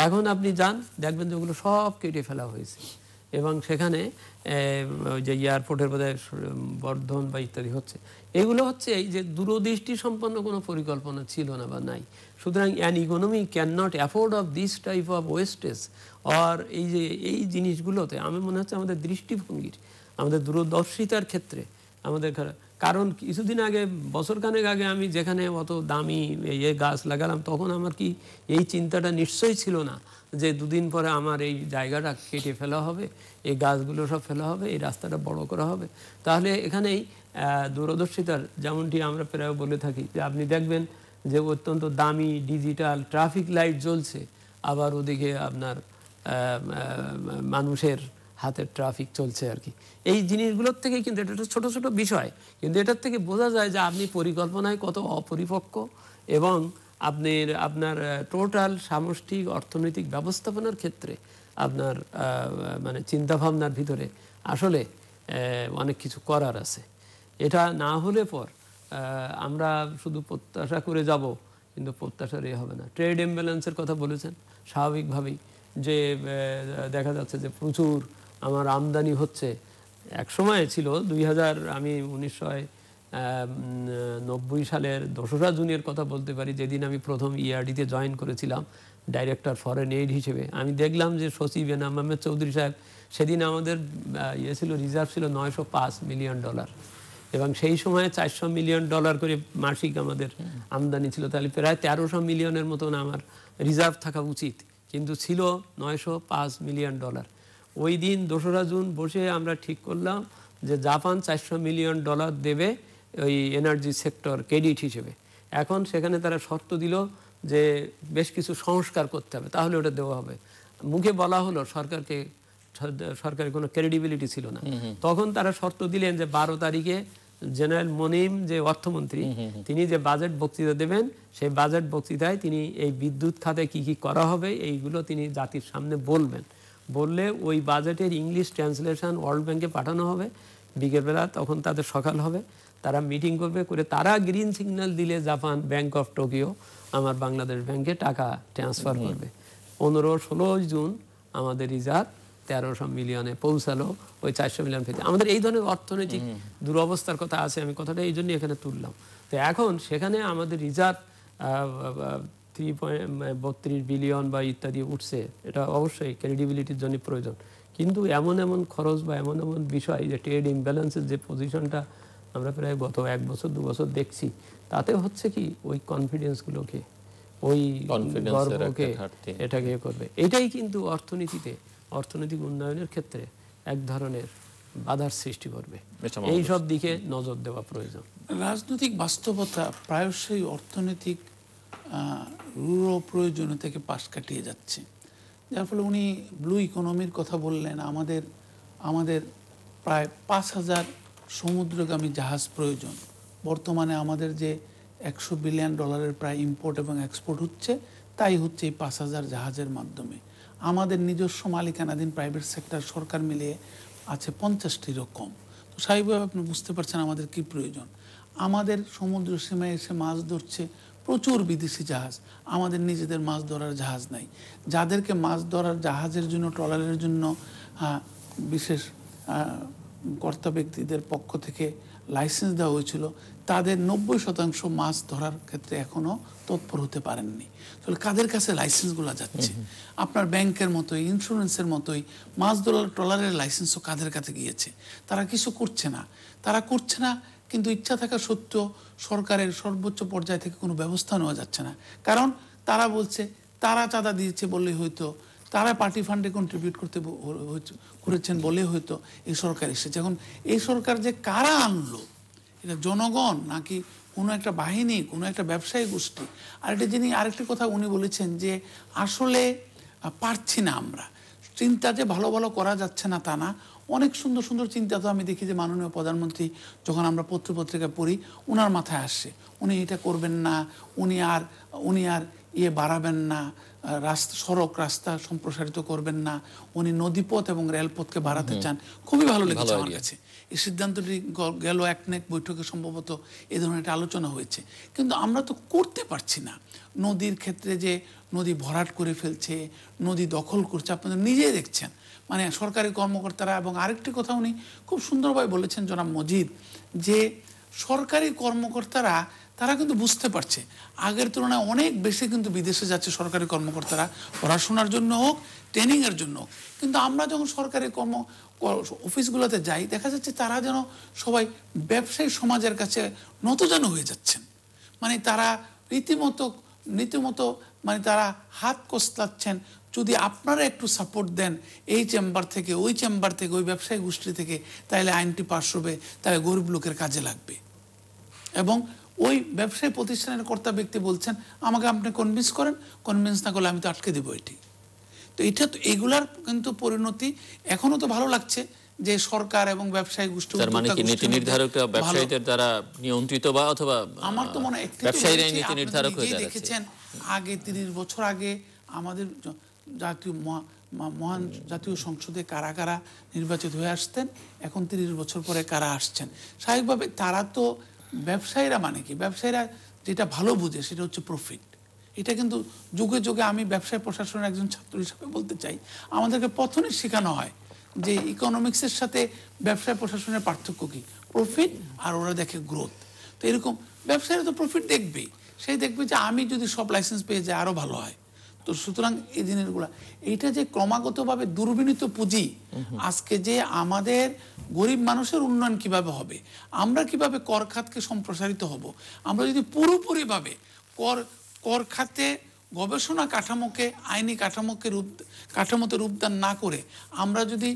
এখন আপনি যান, দেখবেন যে ওগুলো সব কেটে ফেলা হয়েছে এবং সেখানে যে এয়ারপোর্টের বোধহয় বর্ধন বা ইত্যাদি হচ্ছে, এগুলো হচ্ছে এই যে দূরদৃষ্টি সম্পন্ন কোনো পরিকল্পনা ছিল না বা নাই। সুতরাং an economy can not afford of this type of wastage. আর এই জিনিসগুলোতে আমি মনে হচ্ছে আমাদের দৃষ্টিভঙ্গির, আমাদের দূরদর্শিতার ক্ষেত্রে আমাদের কারণ কিছুদিন আগে, বছর খানেক আগে আমি যেখানে অত দামি গাছ লাগালাম, তখন আমার কি এই চিন্তাটা নিশ্চয়ই ছিল না যে দুদিন পরে আমার এই জায়গাটা কেটে ফেলা হবে, এই গাছগুলো সব ফেলা হবে, এই রাস্তাটা বড় করা হবে। তাহলে এখানেই দূরদর্শিতার, যেমনটি আমরা প্রায় বলে থাকি, যে আপনি দেখবেন যে অত্যন্ত দামি ডিজিটাল ট্রাফিক লাইট জ্বলছে, আবার ওদিকে আপনার মানুষের হাতের ট্রাফিক চলছে আর কি। এই জিনিসগুলোর থেকে কিন্তু এটা একটা ছোট ছোট বিষয়, কিন্তু এটার থেকে বোঝা যায় যে আপনি পরিকল্পনায় কত অপরিপক্ক এবং আপনার টোটাল সামষ্টিক অর্থনৈতিক ব্যবস্থাপনার ক্ষেত্রে আপনার মানে চিন্তাভাবনার ভিতরে আসলে অনেক কিছু করার আছে। এটা না হলে পর আমরা শুধু প্রত্যাশা করে যাব, কিন্তু প্রত্যাশার হবে না। ট্রেড ইমব্যালেন্সের কথা বলেছেন, স্বাভাবিকভাবেই যে দেখা যাচ্ছে যে প্রচুর আমার আমদানি হচ্ছে। এক সময় ছিল 1990 সালের 2রা জুনের কথা বলতে পারি, যেদিন আমি প্রথম ইআরডিতে জয়েন করেছিলাম ডাইরেক্টর ফরেন এইড হিসেবে। আমি দেখলাম যে সচিব এনাম আহমেদ চৌধুরী সাহেব, সেদিন আমাদের ছিল রিজার্ভ ছিল $905 মিলিয়ন, এবং সেই সময়ে $400 মিলিয়ন করে মাসিক আমাদের আমদানি ছিল। তাহলে প্রায় 1300 মিলিয়নের মতন আমার রিজার্ভ থাকা উচিত, কিন্তু ছিল $905 মিলিয়ন। ওই দিন 2রা জুন বসে আমরা ঠিক করলাম যে জাপান $400 মিলিয়ন দেবে ওই এনার্জি সেক্টর ক্রেডিট হিসেবে। এখন সেখানে তারা শর্ত দিল যে বেশ কিছু সংস্কার করতে হবে, তাহলে ওটা দেওয়া হবে। মুখে বলা হলো, সরকারের কোনো ক্রেডিবিলিটি ছিল না। তখন তারা শর্ত দিলেন যে 12 তারিখে জেনারেল মনিম যে অর্থমন্ত্রী, তিনি যে বাজেট বক্তৃতা দেবেন, সেই বাজেট বক্তৃতায় তিনি এই বিদ্যুৎ খাতে কি কি করা হবে এইগুলো তিনি জাতির সামনে বলবেন। বললে ওই বাজেটের ইংলিশ ট্রান্সলেশন ওয়ার্ল্ড ব্যাংকে পাঠানো হবে বিকেলবেলা, তখন তাদের সকাল হবে, তারা মিটিং করবে, করে তারা গ্রিন সিগন্যাল দিলে জাপান ব্যাংক অফ টোকিও আমার বাংলাদেশ ব্যাংকে টাকা ট্রান্সফার করবে। 15-16 জুন আমাদের রিজার্ভ 1300 মিলিয়নে পৌঁছালো, ওই 400 মিলিয়ন পেতে। আমাদের এই ধরনের অর্থনৈতিক দুরবস্থার কথা আছে, আমি কথাটা এই জন্যই এখানে তুললাম। তো এখন সেখানে আমাদের রিজার্ভ 3.32 বিলিয়ন বা ইত্যাদি উঠছে, এটা অবশ্যই ক্রেডিবিলিটির জন্য প্রয়োজন। কিন্তু এমন এমন খরচ বা এমন এমন বিষয়, যে ট্রেড ইমব্যালেন্সের যে পজিশনটা আমরা প্রায় গত 1 বছর 2 বছর দেখছি, তাতে হচ্ছে কি ওই কনফিডেন্সগুলোকে, ওই গর্বকে এটাকে করবে। এটাই কিন্তু অর্থনৈতিক উন্নয়নের ক্ষেত্রে এক ধরনের বাধার সৃষ্টি করবে। এই সব দিকে নজর দেওয়া প্রয়োজন। রাজনৈতিক বাস্তবতা প্রায়শই অর্থনৈতিক রূঢ় প্রয়োজনীয়তাকে পাশ কাটিয়ে যাচ্ছে, যার ফলে উনি ব্লু ইকোনমির কথা বললেন। আমাদের প্রায় 5000 সমুদ্রগামী জাহাজ প্রয়োজন। বর্তমানে আমাদের যে $100 বিলিয়ন প্রায় ইম্পোর্ট এবং এক্সপোর্ট হচ্ছে, তাই হচ্ছে এই 5000 জাহাজের মাধ্যমে। আমাদের নিজস্ব মালিকানাধীন প্রাইভেট সেক্টর সরকার মিলিয়ে আছে 50টিরও কম। তো স্বাভাবিকভাবে আপনি বুঝতে পারছেন আমাদের কি প্রয়োজন। আমাদের সমুদ্র সীমায় এসে মাছ ধরছে প্রচুর বিদেশি জাহাজ, আমাদের নিজেদের মাছ ধরার জাহাজ নাই। যাদেরকে মাছ ধরার জাহাজের জন্য, ট্রলারের জন্য বিশেষ কর্তা ব্যক্তিদের পক্ষ থেকে লাইসেন্স দেওয়া হয়েছিল, তাদের 90% মাছ ধরার ক্ষেত্রে এখনও তৎপর হতে পারেননি। তাহলে কাদের কাছে লাইসেন্সগুলো যাচ্ছে? আপনার ব্যাংকের মতোই, ইন্স্যুরেন্সের মতোই মাছ ধরার ট্রলারের লাইসেন্সও কাদের কাছে গিয়েছে? তারা কিছু করছে না, কিন্তু ইচ্ছা থাকা সত্ত্বেও সরকারের সর্বোচ্চ পর্যায় থেকে কোনো ব্যবস্থা নেওয়া যাচ্ছে না। কারণ তারা বলছে তারা চাঁদা দিয়েছে বললে হয়তো, তারা পার্টি ফান্ডে কন্ট্রিবিউট করেছেন বলে হয়তো এই সরকার এসেছে। এখন এই সরকার যে কারা আনলো, এটা জনগণ নাকি কোনো একটা বাহিনী, কোনো একটা ব্যবসায়ী গোষ্ঠী? আরেকটি কথা উনি বলেছেন যে আসলে পারছি না আমরা, চিন্তা যে ভালো ভালো করা যাচ্ছে না তা না, অনেক সুন্দর সুন্দর চিন্তা তো আমি দেখি যে মাননীয় প্রধানমন্ত্রী যখন আমরা পত্রিকা পড়ি, ওনার মাথায় আসে উনি এটা করবেন না, উনি আর বাড়াবেন না, সড়ক রাস্তা সম্প্রসারিত করবেন না, উনি নদীপথ এবং রেলপথকে বাড়াতে চান। খুবই ভালো লেগেছে আমার কাছে এই সিদ্ধান্তটি। গেল একনেক বৈঠকে সম্ভবত এই ধরনের একটা আলোচনা হয়েছে, কিন্তু আমরা তো করতে পারছি না। নদীর ক্ষেত্রে যে নদী ভরাট করে ফেলছে, নদী দখল করছে, আপনারা নিজেই দেখছেন। মানে সরকারি কর্মকর্তারা, এবং আরেকটি কথা উনি খুব সুন্দরভাবে বলেছেন জনাব মজিদ, যে সরকারি কর্মকর্তারা তারা কিন্তু বুঝতে পারছে আগের তুলনায় অনেক বেশি কিন্তু বিদেশে যাচ্ছে সরকারি কর্মকর্তারা, পড়াশোনার জন্য হোক, ট্রেনিংয়ের জন্য হোক। কিন্তু আমরা যখন সরকারি অফিসগুলোতে যাই, দেখা যাচ্ছে তারা যেন সবাই ব্যবসায়ী সমাজের কাছে নতজানু হয়ে যাচ্ছেন। মানে তারা রীতিমতো মানে তারা হাত কসলাচ্ছেন, যদি আপনারা একটু সাপোর্ট দেন এই চেম্বার থেকে, ওই চেম্বার থেকে, ওই ব্যবসায়ী গোষ্ঠী থেকে, তাহলে আইনটি পাস হবে, তাহলে গরিব লোকের কাজে লাগবে। এবং ওই ব্যবসায়ী প্রতিষ্ঠানের কর্তা ব্যক্তি বলছেন, আমাকে আপনি কনভিন্স করেন, কনভিন্স না করলে আমি তো আটকে দেবো এটি। তো এটা তো এগুলার কিন্তু পরিণতি এখনো তো ভালো লাগছে যে সরকার এবং ব্যবসায়ী গোষ্ঠী, তার মানে কি নীতি নির্ধারকরা ব্যবসায়ীদের দ্বারা নিয়ন্ত্রিত বা অথবা আমার তো মনে হয় ব্যবসায়ীরাই নীতি নির্ধারক হয়ে যাচ্ছে। দেখেছেন আগে 30 বছর আগে আমাদের জাতীয় মহান জাতীয় সংসদে কারা কারা নির্বাচিত হয়ে আসতেন, এখন 30 বছর পরে কারা আসছেন। স্বাভাবিকভাবে তারা তো ব্যবসায়ীরা, মানে কি ব্যবসায়ীরা যেটা ভালো বুঝে সেটা হচ্ছে প্রফিট। এটা কিন্তু যুগে যুগে, আমি ব্যবসায় প্রশাসনের একজন ছাত্র হিসাবে বলতে চাই, আমাদেরকে প্রথমে শেখানো হয় যে ইকোনমিক্সের সাথে ব্যবসায় প্রশাসনের পার্থক্য কি, প্রফিট, আর ওরা দেখে গ্রোথ। তো এরকম ব্যবসায়ীরা তো প্রফিট দেখবেই, সেই দেখবে যে আমি যদি সব লাইসেন্স পেয়ে যাই আরো ভালো হয়। তো সুতরাং এই জিনিসগুলা, এইটা যে ক্রমাগতভাবে দুর্বিনীত পুঁজি, আজকে যে আমাদের গরিব মানুষের উন্নয়ন কিভাবে হবে, আমরা কিভাবে কর খাতকে সম্প্রসারিত হব, আমরা যদি পুরোপুরিভাবে কর খাতে গবেষণা কাঠামোকে, আইনি কাঠামোতে রূপদান না করে আমরা যদি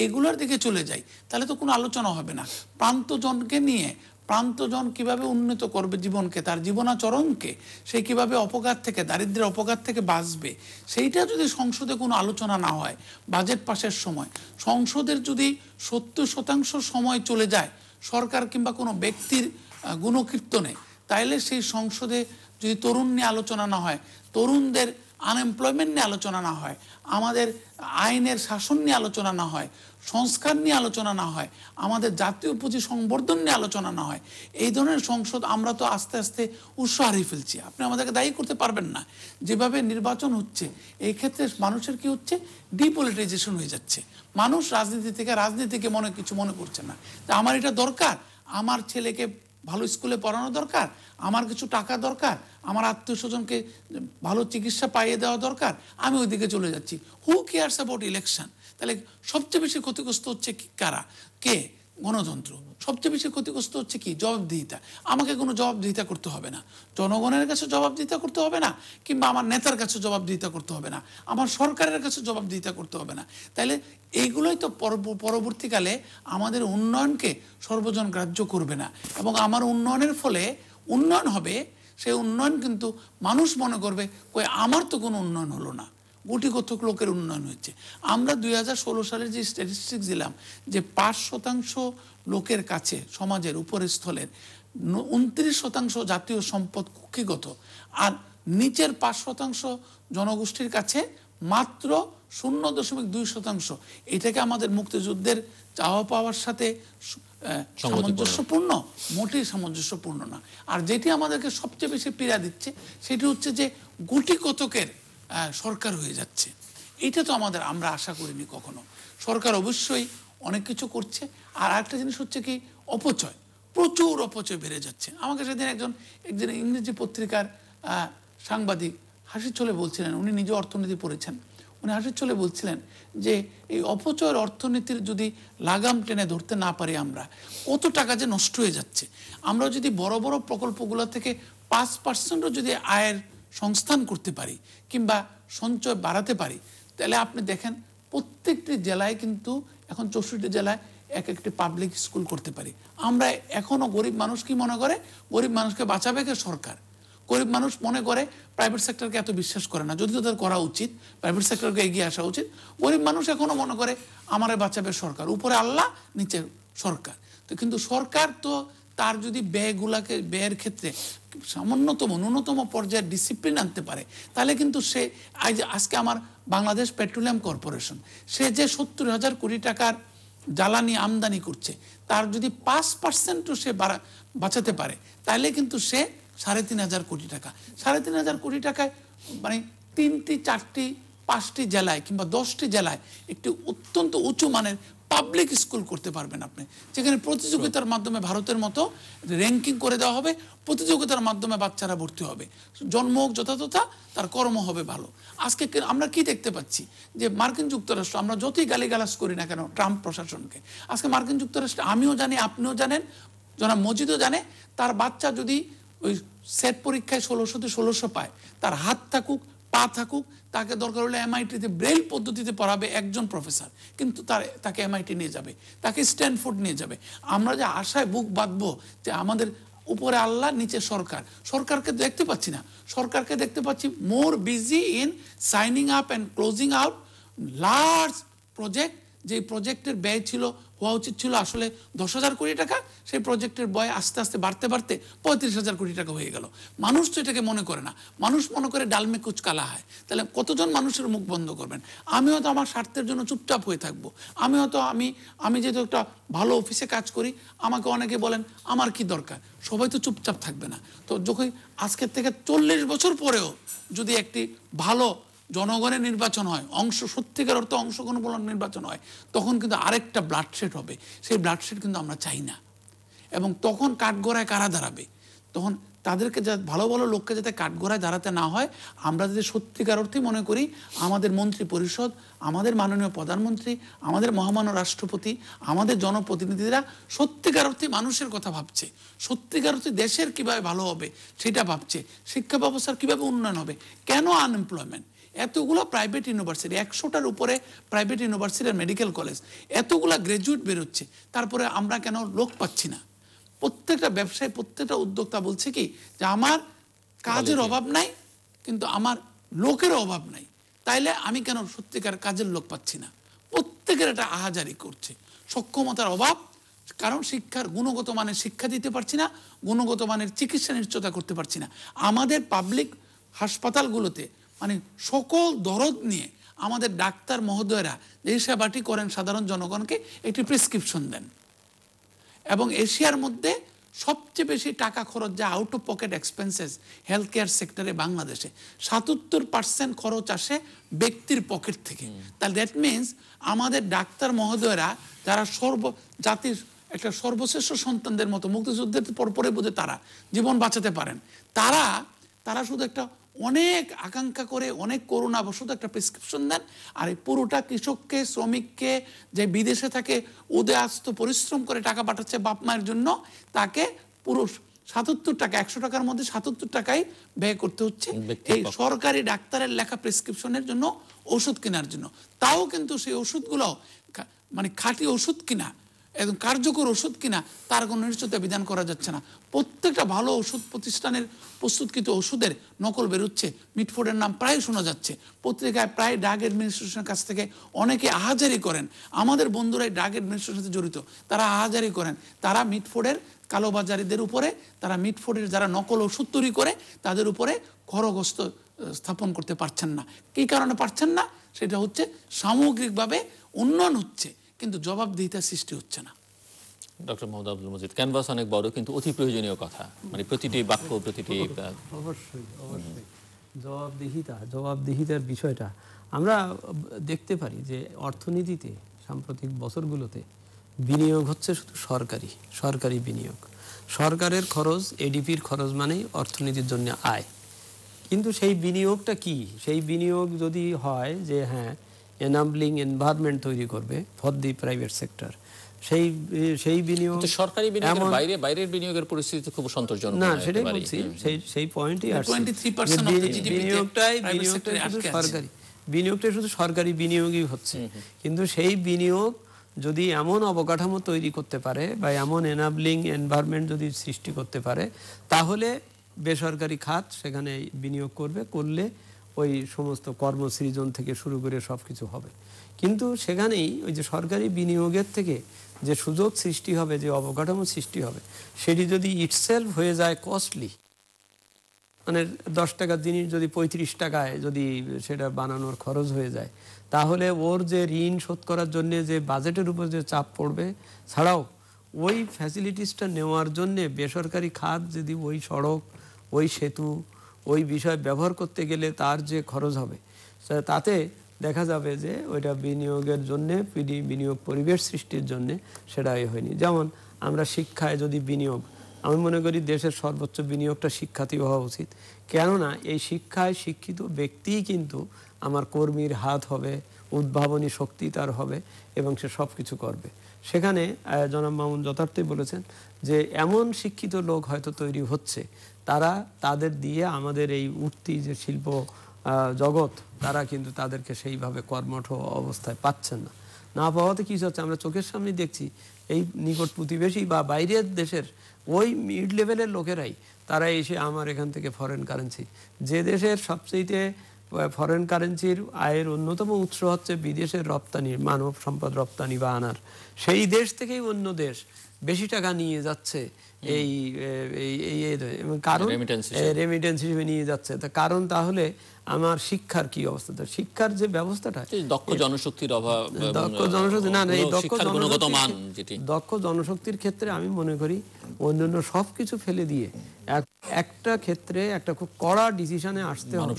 এগুলোর দিকে চলে যাই, তাহলে তো কোনো আলোচনা হবে না। প্রান্তজনকে নিয়ে, প্রান্তজন কিভাবে উন্নত করবে জীবনকে, তার জীবনাচরণকে, সে কিভাবে অপঘাত থেকে, দারিদ্র্যের অপঘাত থেকে বাঁচবে, সেইটা যদি সংসদে কোনো আলোচনা না হয়, বাজেট পাশের সময় সংসদের যদি 70% সময় চলে যায় সরকার কিংবা কোনো ব্যক্তির গুণকীর্তনে, তাইলে সেই সংসদে যদি তরুণ নিয়ে আলোচনা না হয়, তরুণদের আনএমপ্লয়মেন্ট নিয়ে আলোচনা না হয়, আমাদের আইনের শাসন নিয়ে আলোচনা না হয়, সংস্কার নিয়ে আলোচনা না হয়, আমাদের জাতীয় পুঁজি সংবর্ধন নিয়ে আলোচনা না হয়, এই ধরনের সংসদ আমরা তো আস্তে আস্তে উৎস হারিয়ে ফেলছি। আপনি আমাদেরকে দায়ী করতে পারবেন না। যেভাবে নির্বাচন হচ্ছে, এই ক্ষেত্রে মানুষের কি হচ্ছে, ডিপলিটিজাইজেশন হয়ে যাচ্ছে। মানুষ রাজনীতিকে কিছু মনে করছে না। তা আমার এটা দরকার, আমার ছেলেকে ভালো স্কুলে পড়ানো দরকার, আমার কিছু টাকা দরকার, আমার আত্মীয় স্বজনকে ভালো চিকিৎসা পাইয়ে দেওয়া দরকার, আমি ওইদিকে চলে যাচ্ছি। হু কেয়ারস অ্যাবাউট ইলেকশন? তাহলে সবচেয়ে বেশি ক্ষতিগ্রস্ত হচ্ছে কে? গণতন্ত্র। সবচেয়ে বেশি ক্ষতিগ্রস্ত হচ্ছে কি? জবাবদিহিতা। আমাকে কোনো জবাবদিহিতা করতে হবে না, জনগণের কাছে জবাবদিহিতা করতে হবে না, কিংবা আমার নেতার কাছে জবাবদিহিতা করতে হবে না, আমার সরকারের কাছে জবাবদিহিতা করতে হবে না। তাইলে এইগুলোই তো পরবর্তীকালে আমাদের উন্নয়নকে সর্বজন গ্রাহ্য করবে না, এবং আমার উন্নয়নের ফলে উন্নয়ন হবে, সেই উন্নয়ন কিন্তু মানুষ মনে করবে কই আমার তো কোনো উন্নয়ন হলো না, কোটি কতক লোকের উন্নয়ন হচ্ছে। আমরা 2016 সালের যে স্ট্যাটিস্টিক্স দিলাম যে 5% লোকের কাছে, সমাজের উপরের স্থলের 29% জাতীয় সম্পদ কুক্ষিগত, আর নিচের 5% জনগোষ্ঠীর কাছে মাত্র 0.2%। এটাকে আমাদের মুক্তিযুদ্ধের চাওয়া পাওয়ার সাথে সামঞ্জস্যপূর্ণ? মোটেই সামঞ্জস্যপূর্ণ না। আর যেটি আমাদেরকে সবচেয়ে বেশি পীড়া দিচ্ছে সেটি হচ্ছে যে কোটি কতকের সরকার হয়ে যাচ্ছে। এটা তো আমরা আশা করিনি কখনো। সরকার অবশ্যই অনেক কিছু করছে, আর আরেকটা জিনিস হচ্ছে কি, অপচয়, প্রচুর অপচয় বেড়ে যাচ্ছে। আমাকে সেদিন একজন ইংরেজি পত্রিকার সাংবাদিক হাসির ছলে বলছিলেন, উনি নিজে অর্থনীতি পড়েছেন, উনি হাসির ছলে বলছিলেন যে এই অপচয়ের অর্থনীতির যদি লাগাম টেনে ধরতে না পারি আমরা, কত টাকা যে নষ্ট হয়ে যাচ্ছে। আমরা যদি বড় বড় প্রকল্পগুলো থেকে 5%ও যদি আয়ের সংস্থান করতে পারি কিংবা সঞ্চয় বাড়াতে পারি, তাহলে আপনি দেখেন প্রত্যেকটি জেলায় কিন্তু এখন 64 জেলায় একটি পাবলিক স্কুল করতে পারি আমরা। এখনো গরিব মানুষ কি মনে করে, গরিব মানুষকে বাঁচাবে কে? সরকার। গরিব মানুষ মনে করে প্রাইভেট সেক্টরকে এত বিশ্বাস করে না, যদিও তাদের করা উচিত, প্রাইভেট সেক্টরকে এগিয়ে আসা উচিত। গরিব মানুষ এখনো মনে করে আমারে বাঁচাবে সরকার, উপরে আল্লাহ নিচে সরকার। তো কিন্তু সরকার তো তার যদি ব্যয়ের ক্ষেত্রে ন্যূনতম পর্যায়ের ডিসিপ্লিন আনতে পারে, তাহলে কিন্তু সে আজকে আমার বাংলাদেশ পেট্রোলিয়াম কর্পোরেশন, সে যে 70,000 কোটি টাকার জ্বালানি আমদানি করছে, তার যদি 5%ও সে বাঁচাতে পারে, তাহলে কিন্তু সে 3,500 কোটি টাকা, 3,500 কোটি টাকায় মানে 3টি 4টি 5টি জেলায় কিংবা 10টি জেলায় একটি অত্যন্ত উঁচু মানের পাবলিক স্কুল করতে পারবেন আপনি, যেখানে প্রতিযোগিতার মাধ্যমে ভারতের মতো র্যাঙ্কিং করে দেওয়া হবে, প্রতিযোগিতার মাধ্যমে বাচ্চারা ভর্তি হবে, জন্ম হোক যথাযথা, তার কর্ম হবে ভালো। আজকে আমরা কি দেখতে পাচ্ছি যে মার্কিন যুক্তরাষ্ট্র, আমরা যতই গালিগালাজ করি না কেন ট্রাম্প প্রশাসনকে, আজকে মার্কিন যুক্তরাষ্ট্রে আমিও জানি, আপনিও জানেন, জনাব মজিদও জানে, তার বাচ্চা যদি ওই সেট পরীক্ষায় 1600 পায়, তার হাত থাকুক পা থাকুক, তাকে দরকার হলে MIT-তে ব্রেইল পদ্ধতিতে পড়াবে একজন প্রফেসর, কিন্তু তাকে MIT নিয়ে যাবে, তাকে স্ট্যানফোর্ড নিয়ে যাবে। আমরা যে আশায় বুক বাঁধবো যে আমাদের উপরে আল্লাহ, নিচে সরকার, সরকারকে দেখতে পাচ্ছি না, সরকারকে দেখতে পাচ্ছি more busy in signing up and closing out large project. যে প্রজেক্টের ব্যয় হওয়া উচিত ছিল আসলে 10,000 কোটি টাকা, সেই প্রজেক্টের ব্যয় আস্তে আস্তে বাড়তে বাড়তে 35,000 কোটি টাকা হয়ে গেল। মানুষ তো এটাকে মনে করে না, মানুষ মনে করে ডালমে কুচ কালা হয়। তাহলে কতজন মানুষের মুখ বন্ধ করবেন? আমিও তো আমার স্বার্থের জন্য চুপচাপ হয়ে থাকবো। আমিও তো আমি যেহেতু একটা ভালো অফিসে কাজ করি, আমাকে অনেকে বলেন আমার কি দরকার, সবাই তো চুপচাপ থাকবে না। তো যখন আজকের থেকে 40 বছর পরেও যদি একটি ভালো জনগণের নির্বাচন হয়, সত্যিকার অর্থে অংশগ্রহণমূলক নির্বাচন হয়, তখন কিন্তু আরেকটা ব্লাডশেড হবে। সেই ব্লাডশেড কিন্তু আমরা চাই না। এবং তখন কাঠগড়ায় কারা দাঁড়াবে? তখন তাদেরকে ভালো ভালো লোককে যাতে কাঠগড়ায় দাঁড়াতে না হয়, আমরা যদি সত্যিকার অর্থে মনে করি আমাদের মন্ত্রী পরিষদ, আমাদের মাননীয় প্রধানমন্ত্রী, আমাদের মহামান্য রাষ্ট্রপতি, আমাদের জনপ্রতিনিধিরা সত্যিকার অর্থে মানুষের কথা ভাবছে, সত্যিকার অর্থে দেশের কিভাবে ভালো হবে সেটা ভাবছে, শিক্ষা ব্যবস্থার কিভাবে উন্নয়ন হবে। কেন আনএমপ্লয়মেন্ট? এতগুলো প্রাইভেট ইউনিভার্সিটি, 100টার উপরে প্রাইভেট ইউনিভার্সিটি আর মেডিকেল কলেজ, এতগুলা গ্রাজুয়েট বেরোচ্ছে, তারপরে আমরা কেন লোক পাচ্ছি না? প্রত্যেকটা ব্যবসায়ী, প্রত্যেকটা উদ্যোক্তা বলছে কি যে আমার কাজের অভাব নাই, কিন্তু আমার লোকেরও অভাব নাই, তাইলে আমি কেন সত্যিকার কাজের লোক পাচ্ছি না? প্রত্যেকের এটা আহাজারি করছে, সক্ষমতার অভাব, কারণ শিক্ষার গুণগত মানের শিক্ষা দিতে পারছি না, গুণগত মানের চিকিৎসা নিশ্চয়তা করতে পারছি না। আমাদের পাবলিক হাসপাতালগুলোতে মানে সকল দরদ নিয়ে আমাদের ডাক্তার মহোদয়রা যে সেবাটি করেন সাধারণ জনগণকে, একটি প্রেসক্রিপশন দেন, এবং এশিয়ার মধ্যে সবচেয়ে বেশি টাকা খরচ যায় out of pocket expenses health care সেক্টরে বাংলাদেশে 77% খরচ আসে ব্যক্তির পকেট থেকে। তাহলে দ্যাট মিনস আমাদের ডাক্তার মহোদয়রা যারা জাতির একটা সর্বশ্রেষ্ঠ সন্তানদের মতো, মুক্তিযুদ্ধের পরপরে বোধে তারা জীবন বাঁচাতে পারেন, তারা শুধু একটা অনেক আকাঙ্ক্ষা করে, অনেক করুণাবশত একটা প্রেসক্রিপশন দেন, আর এই পুরোটা কৃষককে, শ্রমিককে, যে বিদেশে থাকে উদয়াস্ত পরিশ্রম করে টাকা পাঠাচ্ছে বাপ মায়ের জন্য, তাকে পুরো 77 টাকা, 100 টাকার মধ্যে 77 টাকাই ব্যয় করতে হচ্ছে এই সরকারি ডাক্তারের লেখা প্রেসক্রিপশনের জন্য, ওষুধ কেনার জন্য। তাও কিন্তু সেই ওষুধগুলো মানে খাঁটি ওষুধ কিনা, একদম কার্যকর ওষুধ কিনা, তার কোনো নিশ্চয়তা বিধান করা যাচ্ছে না। প্রত্যেকটা ভালো ওষুধ প্রতিষ্ঠানের প্রস্তুতকৃত ওষুধের নকল বেরোচ্ছে, মিটফোর্ডের নাম প্রায় শোনা যাচ্ছে পত্রিকায়, প্রায় ড্রাগ অ্যাডমিনিস্ট্রেশনের কাছ থেকে অনেকে আহাজারি করেন। আমাদের বন্ধুরাই ড্রাগ অ্যাডমিনিস্ট্রেশনের সাথে জড়িত, তারা আহাজারি করেন, তারা মিটফোর্ডের কালোবাজারিদের উপরে, তারা মিটফোর্ডের যারা নকল ওষুধ তৈরি করে তাদের উপরে খড়গস্ত স্থাপন করতে পারছেন না। কী কারণে পারছেন না? সেটা হচ্ছে সামগ্রিকভাবে উন্নয়ন হচ্ছে, কিন্তু জবাবদিহিতার সৃষ্টি হচ্ছে না। ডক্টর মোহাম্মদ আব্দুল মজিদ, ক্যানভাস অনেক বড়, কিন্তু অতি প্রয়োজনীয় কথা, মানে প্রতিটি বাক্য, প্রতিটি অবশ্যই জবাবদিহিতার বিষয়টা আমরা দেখতে পারি যে অর্থনীতিতে সাম্প্রতিক বছরগুলোতে বিনিয়োগ হচ্ছে শুধু সরকারি বিনিয়োগ। সরকারের খরচ, এডিপির খরচ মানেই অর্থনীতির জন্য আয়। কিন্তু সেই বিনিয়োগটা কি? সেই বিনিয়োগ যদি হয় যে হ্যাঁ এনাবলিং এনভায়রনমেন্ট তৈরি করবে ফর দি প্রাইভেট সেক্টর, সেই বিনিয়োগ সরকারি বিনিয়োগের বাইরের বিনিয়োগের পরিস্থিতি খুব সন্তোষজনক না, সেটাই বলছি, সেই পয়েন্টই আসছে। বিনিয়োগটা শুধু সরকারি বিনিয়োগই হচ্ছে, কিন্তু সেই বিনিয়োগ যদি এমন অবকাঠামো তৈরি করতে পারে বা এমন এনাবলিং এনভায়রনমেন্ট যদি সৃষ্টি করতে পারে, তাহলে বেসরকারি খাত সেখানে বিনিয়োগ করলে ওই সমস্ত কর্মসৃজন থেকে শুরু করে সব কিছু হবে। কিন্তু সেখানেই ওই যে সরকারি বিনিয়োগের থেকে যে সুযোগ সৃষ্টি হবে, যে অবকাঠামো সৃষ্টি হবে, সেটি যদি ইটসেলফ হয়ে যায় কস্টলি, মানে 10 টাকার জিনিস যদি 35 টাকায় যদি সেটা বানানোর খরচ হয়ে যায়, তাহলে ওর যে ঋণ শোধ করার জন্য যে বাজেটের উপর যে চাপ পড়বে, ছাড়াও ওই ফ্যাসিলিটিসটা নেওয়ার জন্যে বেসরকারি খাত যদি ওই সড়ক, ওই সেতু, ওই বিষয় ব্যবহার করতে গেলে তার যে খরচ হবে, তাতে দেখা যাবে যে ওইটা বিনিয়োগের জন্য, বিনিয়োগ পরিবেশ সৃষ্টির জন্য সেটাই হয়নি। যেমন আমরা শিক্ষায় যদি বিনিয়োগ, আমি মনে করি দেশের সর্বোচ্চ বিনিয়োগটা শিক্ষাতেই হওয়া উচিত। কেননা এই শিক্ষায় শিক্ষিত ব্যক্তিই কিন্তু আমার কর্মীর হাত হবে, উদ্ভাবনী শক্তি তার হবে এবং সে সব কিছু করবে। সেখানে জনাব মামুন যথার্থই বলেছেন যে এমন শিক্ষিত লোক হয়তো তৈরি হচ্ছে, তাদের দিয়ে আমাদের এই উঠতি যে শিল্প জগৎ, তারা কিন্তু তাদেরকে সেইভাবে কর্মঠ অবস্থায় পাচ্ছেন না। না পাওয়াতে কি হচ্ছে, আমরা চোখের সামনে দেখছি এই নিকট প্রতিবেশী বা বাইরের দেশের ওই মিড লেভেলের লোকেরাই তারা এসে আমার এখান থেকে ফরেন কারেন্সি, যে দেশের সবচেয়ে ফরেন কারেন্সির আয়ের অন্যতম উৎস হচ্ছে বিদেশের রপ্তানি, মানব সম্পদ রপ্তানি বা আনার, সেই দেশ থেকেই অন্য দেশ বেশি টাকা নিয়ে যাচ্ছে এই কারণ রেমিটেন্স হিসেবে নিয়ে যাচ্ছে। কারণ তাহলে আমার শিক্ষার কি অবস্থা, শিক্ষার যে ব্যবস্থাটা, দক্ষ জনশক্তির অভাব, দক্ষ জনশক্তি না, এই দক্ষ জনশক্তির ক্ষেত্রে আমি মনে করি অন্যান্য সবকিছু ফেলে দিয়ে একটা ক্ষেত্রে একটা খুব কড়া ডিসিশনে আসতে হবে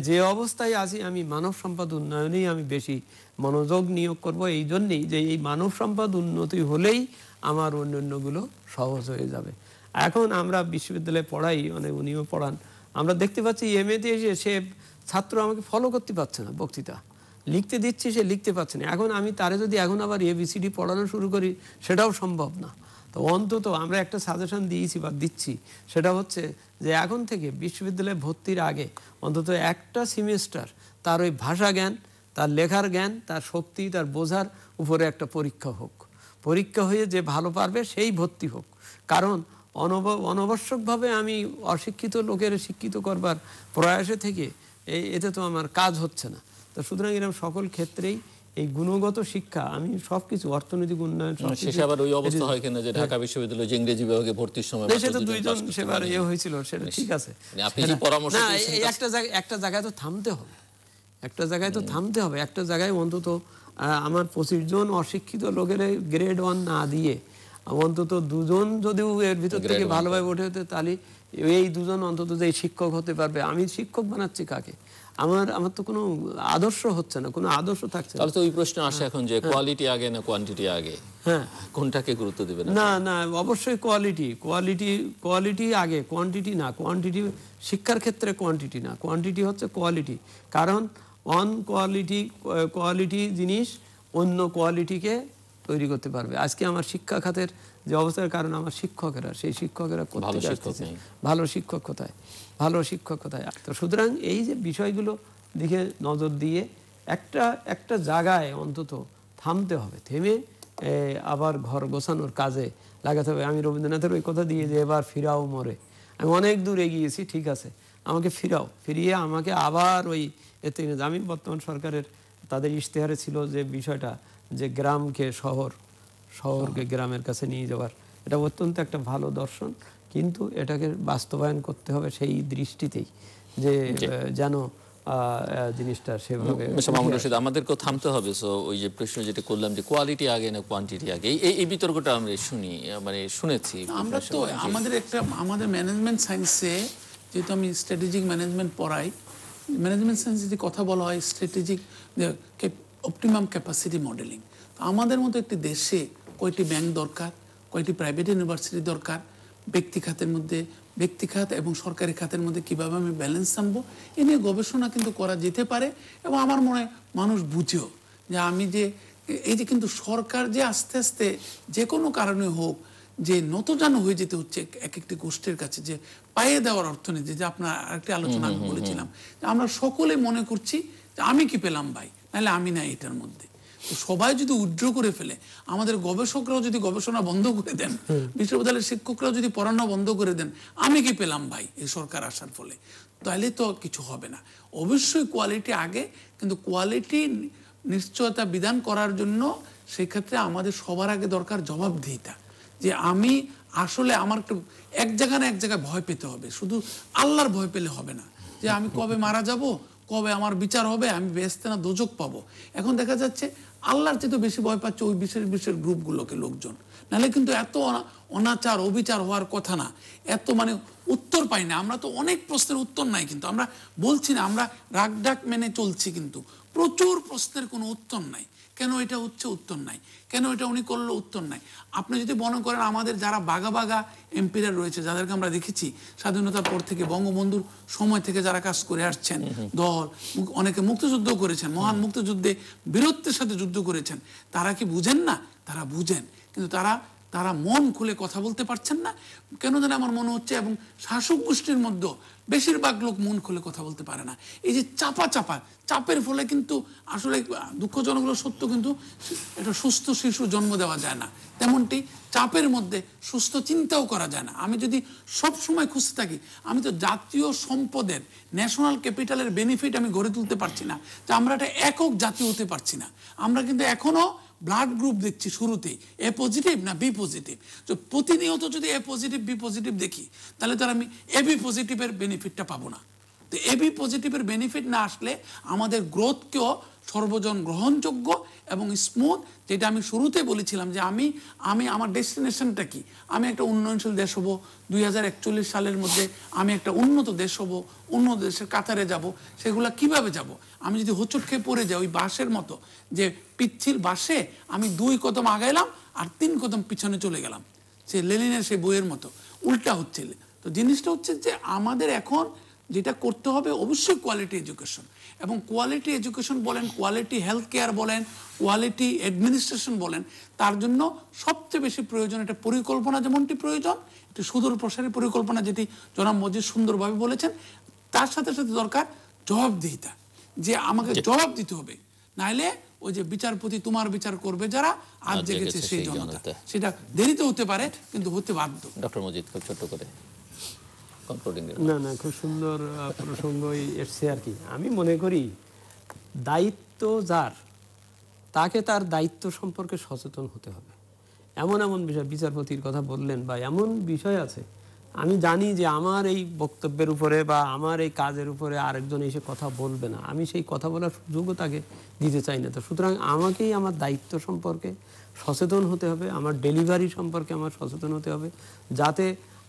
যে অবস্থায় আছি আমি মানব সম্পদ উন্নয়নেই আমি বেশি মনোযোগ নিয়োগ করব। এই জন্যই যে এই মানব সম্পদ উন্নতি হলেই আমার অন্যান্যগুলো সহজ হয়ে যাবে। এখন আমরা বিশ্ববিদ্যালয়ে পড়াই, উনিও পড়ান, আমরা দেখতে পাচ্ছি এমএতে এসে সে ছাত্র আমাকে ফলো করতে পারছে না, বক্তৃতা লিখতে দিচ্ছি সে লিখতে পারছে না। এখন আমি তারে যদি এখন আবার ABCD পড়ানো শুরু করি সেটাও সম্ভব না। তো অন্তত আমরা একটা সাজেশন দিয়েছি বা দিচ্ছি, সেটা হচ্ছে যে এখন থেকে বিশ্ববিদ্যালয়ে ভর্তির আগে অন্তত একটা সেমিস্টার তার ওই ভাষা জ্ঞান, তার লেখার জ্ঞান, তার শক্তি, তার বোঝার উপরে একটা পরীক্ষা হোক। পরীক্ষা হয়ে যে ভালো পারবে সেই ভর্তি হোক। কারণ অনাবশ্যকভাবে আমি অশিক্ষিত লোকের শিক্ষিত করবার প্রয়াসে থেকে এতে তো আমার কাজ হচ্ছে না। তো সুতরাং এরকম সকল ক্ষেত্রেই এই গুণগত শিক্ষা, আমি সবকিছু অর্থনৈতিক উন্নয়ন, আবার ওই অবস্থা হয় কিনা যে ঢাকা বিশ্ববিদ্যালয়ে যে ইংরেজি বিভাগে ভর্তির সময় সেটা দুইজন সেবার হয়েছিল, সেটা ঠিক আছে। একটা জায়গায় তো থামতে হবে, একটা জায়গায় তো থামতে হবে। একটা জায়গায় অন্তত আমার 25 জন অশিক্ষিত লোকের গ্রেড 1 না দিয়ে অন্তত 2 জন যদিও এর ভিতর থেকে ভালোভাবে উঠে হতে, তাহলে এই 2 জন অন্তত যে শিক্ষক হতে পারবে। আমি শিক্ষক বানাচ্ছি কাকে? আমার তো কোনো আদর্শ হচ্ছে না, কোনো আদর্শ থাকছে না। তাহলে তো ওই প্রশ্ন আসে এখন যে কোয়ালিটি আগে না কোয়ান্টিটি আগে? হ্যাঁ, কোনটাকে গুরুত্ব দিবেন? না, অবশ্যই কোয়ালিটি আগে, কোয়ান্টিটি না। কোয়ান্টিটি শিক্ষার ক্ষেত্রে কোয়ান্টিটি না, কোয়ান্টিটি হচ্ছে কোয়ালিটি। কারণ কোয়ালিটি জিনিস অন্য কোয়ালিটিকে তৈরি করতে পারবে। আজকে আমার শিক্ষা খাতের যে অবস্থার কারণ আমার শিক্ষকেরা, সেই শিক্ষকেরা ভালো শিক্ষক কোথায়? তো সুতরাং এই যে বিষয়গুলো দিকে নজর দিয়ে একটা জায়গায় অন্তত থামতে হবে, থেমে আবার ঘর গোছানোর কাজে লাগাতে হবে। আমি রবীন্দ্রনাথের ওই কথা দিয়ে যে এবার ফিরাও মরে, আমি অনেক দূর এগিয়েছি, ঠিক আছে, আমাকে ফিরিয়ে আমাকে আবার ওই এতে। আমি বর্তমান সরকারের তাদের ইশতেহারে ছিল যে বিষয়টা যে গ্রামকে শহরকে গ্রামের কাছে নিয়ে যাওয়ার, এটা অত্যন্ত একটা ভালো দর্শন, কিন্তু এটাকে বাস্তবায়ন করতে হবে সেই দৃষ্টিতেই যে যেন জিনিসটা সেভাবে। আমাদেরকেও থামতে হবে। সো ওই যে প্রশ্ন যেটা করলাম যে কোয়ালিটি আগে না কোয়ান্টিটি আগে, এই বিতর্কটা আমরা শুনেছি। আমরা তো আমাদের ম্যানেজমেন্ট সায়েন্সে, যেহেতু আমি স্ট্র্যাটেজিক ম্যানেজমেন্ট পড়াই, ম্যানেজমেন্ট সায়েন্সে যে কথা বলা হয় স্ট্র্যাটেজিক অপটিমাম ক্যাপাসিটি মডেলিং, আমাদের মতো একটি দেশে কয়টি ব্যাংক দরকার, কয়টি প্রাইভেট ইউনিভার্সিটি দরকার, ব্যক্তি খাত এবং সরকারি খাতের মধ্যে কিভাবে আমি ব্যালেন্স আনবো, এ নিয়ে গবেষণা কিন্তু করা যেতে পারে। এবং আমার মনে হয় মানুষ বুঝেও যে আমি যে এই যে কিন্তু সরকার যে আস্তে আস্তে যে কোনো কারণে হোক যে নতজানু হয়ে যেতে হচ্ছে এক একটি গোষ্ঠীর কাছে, যে পাইয়ে দেওয়ার অর্থনীতি, যে আপনার আরেকটি আলোচনা আমি বলেছিলাম, আমরা সকলে মনে করছি যে আমি কি পেলাম ভাই, নাহলে আমি না এটার মধ্যে। তো সবাই যদি উইথড্র করে ফেলে, আমাদের গবেষকরাও যদি গবেষণা বন্ধ করে দেন, বিশ্ববিদ্যালয়ের শিক্ষকরাও যদি পড়ানো বন্ধ করে দেন, আমি কি পেলাম ভাই এই সরকার আসার ফলে, তাহলে তো কিছু হবে না। অবশ্যই কোয়ালিটি আগে, কিন্তু কোয়ালিটি নিশ্চয়তা বিধান করার জন্য সেক্ষেত্রে আমাদের সবার আগে দরকার জবাবদিহিতা, যে আমি আসলে আমার একটু এক জায়গায় ভয় পেতে হবে, শুধু আল্লাহর ভয় পেলে হবে না, যে আমি কবে মারা যাব, কবে আমার বিচার হবে, আমি বেহেশতে না দোজখ পাবো। এখন দেখা যাচ্ছে আল্লাহর চেয়ে তো বেশি ভয় পাচ্ছে ওই বিশেষ গ্রুপগুলোকে, লোকজন নাহলে কিন্তু এত অনাচার অবিচার হওয়ার কথা না, এত মানে উত্তর পাই না আমরা। তো অনেক প্রশ্নের উত্তর নাই, কিন্তু আমরা বলছি না আমরা রাগ ডাক মেনে চলছি, কিন্তু প্রচুর প্রশ্নের কোনো উত্তর নাই। কেন এটা হচ্ছে উত্তর নাই, কেন এটা উনি করলো উত্তর নাই। আপনি যদি মনে করেন আমাদের যারা বাঘা বাঘা এমপিরা রয়েছে, যাদেরকে আমরা দেখেছি স্বাধীনতার পর থেকে বঙ্গবন্ধুর সময় থেকে যারা কাজ করে আসছেন, দল অনেকে মুক্তিযুদ্ধ করেছেন, মহান মুক্তিযুদ্ধে বীরত্বের সাথে যুদ্ধ করেছেন, তারা কি বুঝেন না? তারা বুঝেন, কিন্তু তারা মন খুলে কথা বলতে পারছেন না কেন জানে আমার মনে হচ্ছে। এবং শাসক গোষ্ঠীর মধ্যে বেশিরভাগ লোক মন খুলে কথা বলতে পারে না। এই যে চাপের ফলে কিন্তু আসলে দুঃখজনক হলো সত্য, কিন্তু একটা সুস্থ শিশু জন্ম দেওয়া যায় না, তেমনটি চাপের মধ্যে সুস্থ চিন্তাও করা যায় না। আমি যদি সব সময় খুঁজতে থাকি, আমি তো জাতীয় সম্পদের ন্যাশনাল ক্যাপিটালের বেনিফিট আমি গড়ে তুলতে পারছি না, যে আমরা একটা একক জাতি হতে পারছি না। আমরা কিন্তু এখনো ব্লাড গ্রুপ দেখছি শুরুতেই, এ পজিটিভ না বি পজিটিভ। তো প্রতিনিয়ত যদি এ পজিটিভ বি পজিটিভ দেখি, তাহলে তো আমি এবি পজিটিভের বেনিফিটটা পাবো না। তো এবি পজিটিভের বেনিফিট না আসলে আমাদের গ্রোথকেও সর্বজন গ্রহণযোগ্য এবং স্মুথ, যেটা আমি শুরুতে বলেছিলাম যে আমি আমার ডেস্টিনেশনটা কি, আমি একটা উন্নয়নশীল দেশ হব, 2041 সালের মধ্যে আমি একটা উন্নত দেশ হব, উন্নত দেশের কাতারে যাব। সেগুলা কিভাবে যাব? আমি যদি হোঁচট খেয়ে পড়ে যাই ওই বাসের মতো, যে পিচ্ছিল বাসে আমি 2 কদম আগাইলাম আর 3 কদম পিছনে চলে গেলাম, সে লেনিনের সেই বইয়ের মতো উল্টা হচ্ছে। তো জিনিসটা হচ্ছে যে আমাদের এখন যেটা করতে হবে অবশ্যই কোয়ালিটি এডুকেশন, এবং কোয়ালিটি এডুকেশন বলেন, কোয়ালিটি হেলথ কেয়ার বলেন, কোয়ালিটি অ্যাডমিনিস্ট্রেশন বলেন, তার জন্য সবচেয়ে বেশি প্রয়োজন একটা পরিকল্পনা, যেমনটি প্রয়োজন একটি সুদূর প্রসারী পরিকল্পনা, যেটি জনাব মজিদ সুন্দরভাবে বলেছেন। তার সাথে সাথে দরকার জবাবদিহিতা, যে আমাকে জবাব দিতে হবে, নাইলে ওই যে বিচারপতি তোমার বিচার করবে যারা আজ জেগেছে সেই জনতা, সেটা দেরিতে হতে পারে কিন্তু হতে বাধ্য। ডক্টর মজিদ, খুব ছোট্ট করে না খুব সুন্দর প্রসঙ্গই এসছে আর কি। আমি মনে করি দায়িত্ব যার, তাকে তার দায়িত্ব সম্পর্কে সচেতন হতে হবে। এমন বিষয় বিচারপতির কথা বললেন, বা এমন বিষয় আছে আমি জানি যে আমার এই বক্তব্যের উপরে বা আমার এই কাজের উপরে আরেকজন এসে কথা বলবে না, আমি সেই কথা বলার সুযোগও তাকে দিতে চাই না। তো সুতরাং আমাকেই আমার দায়িত্ব সম্পর্কে সচেতন হতে হবে, আমার ডেলিভারি সম্পর্কে আমার সচেতন হতে হবে, যাতে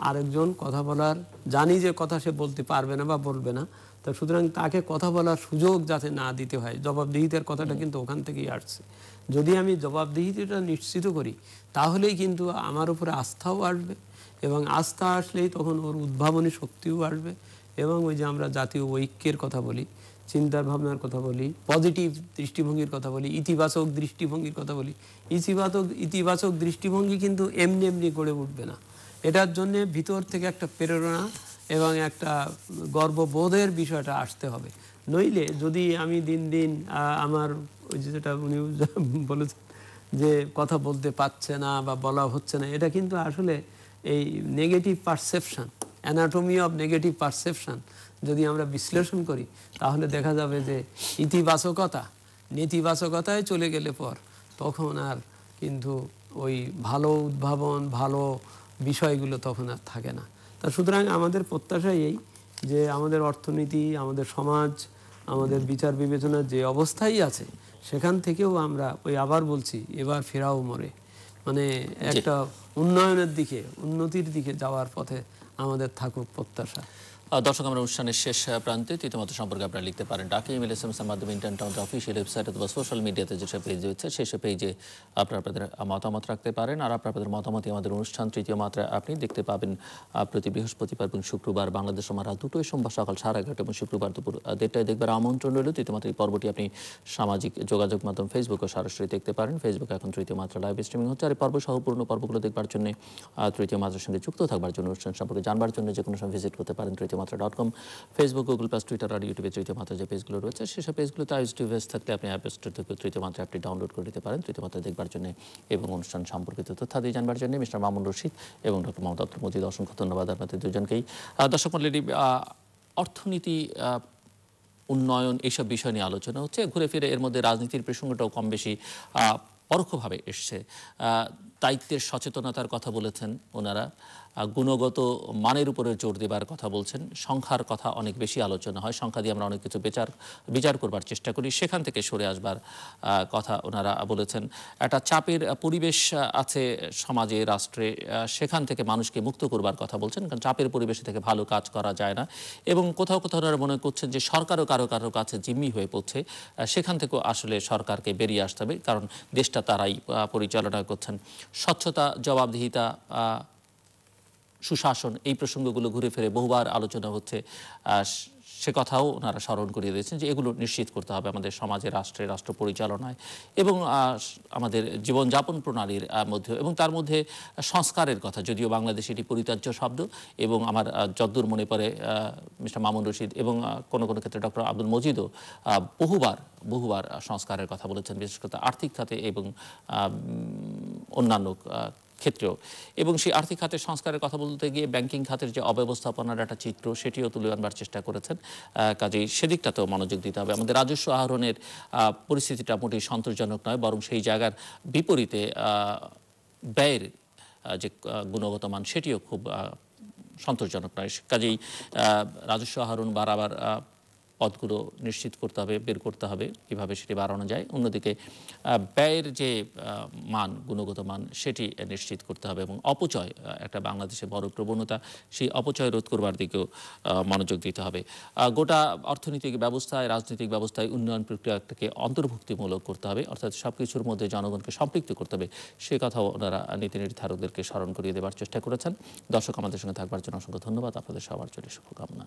আরেকজন কথা বলার, জানি যে কথা সে বলতে পারবে না বা বলবে না, তো সুতরাং তাকে কথা বলার সুযোগ যাতে না দিতে হয়। জবাবদিহিতার কথাটা কিন্তু ওখান থেকেই আসছে। যদি আমি জবাবদিহিতাটা নিশ্চিত করি, তাহলেই কিন্তু আমার উপরে আস্থাও আসবে, এবং আস্থা আসলেই তখন ওর উদ্ভাবনী শক্তিও আসবে। এবং ওই যে আমরা জাতীয় ঐক্যের কথা বলি, চিন্তার ভাবনার কথা বলি, পজিটিভ দৃষ্টিভঙ্গির কথা বলি, ইতিবাচক দৃষ্টিভঙ্গির কথা বলি, ইতিবাচক দৃষ্টিভঙ্গি কিন্তু এমনি গড়ে উঠবে না। এটার জন্যে ভিতর থেকে একটা প্রেরণা এবং একটা গর্ববোধের বিষয়টা আসতে হবে। নইলে যদি আমি দিন দিন আমার ওই যেটা উনি বলেছেন যে কথা বলতে পারছে না বা বলা হচ্ছে না, এটা কিন্তু আসলে এই negative perception, anatomy of negative perception যদি আমরা বিশ্লেষণ করি, তাহলে দেখা যাবে যে নেতিবাচকতায় চলে গেলে পর তখন আর কিন্তু ওই ভালো উদ্ভাবন, ভালো বিষয়গুলো তখন আর থাকে না। তা সুতরাং আমাদের প্রত্যাশাই এই যে আমাদের অর্থনীতি, আমাদের সমাজ, আমাদের বিচার বিবেচনা যে অবস্থায় আছে, সেখান থেকেও আমরা ওই আবার বলছি এবার ফেরাও মরে, মানে একটা উন্নয়নের দিকে, উন্নতির দিকে যাওয়ার পথে আমাদের থাকুক প্রত্যাশা। দর্শক, আমরা অনুষ্ঠানের শেষ প্রান্তে তৃতীয়মত সম্পর্কে আপনারা লিখতে পারেন ডাকে, ইমেল, SMS এর মাধ্যমে, ইন্টারনেট আমাদের অফিসিয়াল ওয়েবসাইট অথবা সোশ্যাল মিডিয়াতে যেসব পেজ রয়েছে সেসব পেজে আপনারা আপনাদের মতামত রাখতে পারেন। আর আপনাদের মতামতই আমাদের অনুষ্ঠান তৃতীয় মাত্রায় আপনি দেখতে পাবেন প্রতি বৃহস্পতিবার এবং শুক্রবার বাংলাদেশ সময় রাত 2টোয়, সোমবার সকাল 11:30 এবং শুক্রবার দুপুর 1:30টায় দেখবার আমন্ত্রণ রইল। তৃতীয় মাত্রা এই পর্বটি আপনি সামাজিক যোগাযোগ মাধ্যম ফেসবুকে সরাসরি দেখতে পারেন। ফেসবুকে এখন তৃতীয় মাত্রা লাইভ স্ট্রিমিং হচ্ছে। আর এই পর্ব সহ পূর্ণ পর্বগুলো দেখবার জন্য, তৃতীয় মাত্রার সঙ্গে যুক্ত থাকবার জন্য, অনুষ্ঠান সম্পর্কে জানবার জন্য যে কোনো সময় ভিজিট করতে পারেন তৃতীয়মাত্রা.com। ফেসবুক, গুগল প্লাস, টুইটার আর ইউটিউবে তৃতীয় মাত্রা যে পেজগুলো রয়েছে সেসব পেজগুলোতে আইএস ডিভাইস থাকলে আপনি অ্যাপ স্টোর থেকে তৃতীয় মাত্রা অ্যাপটি ডাউনলোড করে নিতে পারেন তৃতীয় মাত্রা দেখবার জন্য এবং অনুষ্ঠান সম্পর্কিত তথ্যাদি জানবার জন্য। মিস্টার মামুন রশিদ এবং ডক্টর মোহাম্মদ আব্দুল মজিদ, অসংখ্য ধন্যবাদ আপনাদের দুজনকেই। দর্শক মণ্ডলী, অর্থনীতি, উন্নয়ন, এইসব বিষয় নিয়ে আলোচনা হচ্ছে। ঘুরে ফিরে এর মধ্যে রাজনীতির প্রসঙ্গটাও কম বেশি পরোক্ষভাবে এসছে। দায়িত্বের সচেতনতার কথা বলেছেন ওনারা, গুণগত মানের উপরে জোর দেবার কথা বলছেন। সংখ্যার কথা অনেক বেশি আলোচনা হয়, সংখ্যা দিয়ে আমরা অনেক কিছু বিচার করবার চেষ্টা করি, সেখান থেকে সরে আসবার কথা ওনারা বলেছেন। একটা চাপের পরিবেশ আছে সমাজে, রাষ্ট্রে, সেখান থেকে মানুষকে মুক্ত করবার কথা বলছেন, কারণ চাপের পরিবেশে থেকে ভালো কাজ করা যায় না। এবং কোথাও কোথাও ওনারা মনে করছেন যে সরকারও কারো কারো কাছে জিম্মি হয়ে পড়ছে, সেখান থেকেও আসলে সরকারকে বেরিয়ে আসতে হবে, কারণ দেশটা তারাই পরিচালনা করছেন। স্বচ্ছতা, জবাবদিহিতা, সুশাসন, এই প্রসঙ্গগুলো ঘুরে ফিরে বহুবার আলোচনা হচ্ছে। সে কথাও ওনারা স্মরণ করিয়ে দিয়েছেন যে এগুলো নিশ্চিত করতে হবে আমাদের সমাজে, রাষ্ট্রে, রাষ্ট্র পরিচালনায় এবং আমাদের জীবনযাপন প্রণালীর মধ্যে, এবং তার মধ্যে সংস্কারের কথা। যদিও বাংলাদেশে এটি পরিত্যাজ্য শব্দ, এবং আমার যদ্দূর মনে পড়ে মিস্টার মামুন রশিদ এবং কোনো কোনো ক্ষেত্রে ডক্টর আব্দুল মজিদও বহুবার সংস্কারের কথা বলেছেন, বিশেষ করে আর্থিক খাতে এবং অন্যান্য ক্ষেত্রেও। এবং সেই আর্থিক খাতের সংস্কারের কথা বলতে গিয়ে ব্যাংকিং খাতের যে অব্যবস্থাপনার একটা চিত্র, সেটিও তুলে আনবার চেষ্টা করেছেন। কাজেই সেদিকটাতেও মনোযোগ দিতে হবে। আমাদের রাজস্ব আহরণের পরিস্থিতিটা মোটেই সন্তোষজনক নয়, বরং সেই জায়গার বিপরীতে ব্যয়ের যে গুণগত মান, সেটিও খুব সন্তোষজনক নয়। কাজেই রাজস্ব আহরণ বাড়াবার পথগুলো নিশ্চিত করতে হবে, বের করতে হবে কীভাবে সেটি বাড়ানো যায়। অন্যদিকে ব্যয়ের যে মান, গুণগত মান, সেটি নিশ্চিত করতে হবে। এবং অপচয় একটা বাংলাদেশে বড় প্রবণতা, সেই অপচয় রোধ করবার দিকেও মনোযোগ দিতে হবে। গোটা অর্থনৈতিক ব্যবস্থায়, রাজনৈতিক ব্যবস্থায় উন্নয়ন প্রক্রিয়াটাকে অন্তর্ভুক্তিমূলক করতে হবে, অর্থাৎ সব কিছুর মধ্যে জনগণকে সম্পৃক্ত করতে হবে। সে কথাও ওনারা নীতি নির্ধারকদেরকে স্মরণ করিয়ে দেওয়ার চেষ্টা করেছেন। দর্শক, আমাদের সঙ্গে থাকবার জন্য অসংখ্য ধন্যবাদ। আপনাদের সবার জন্য শুভকামনা।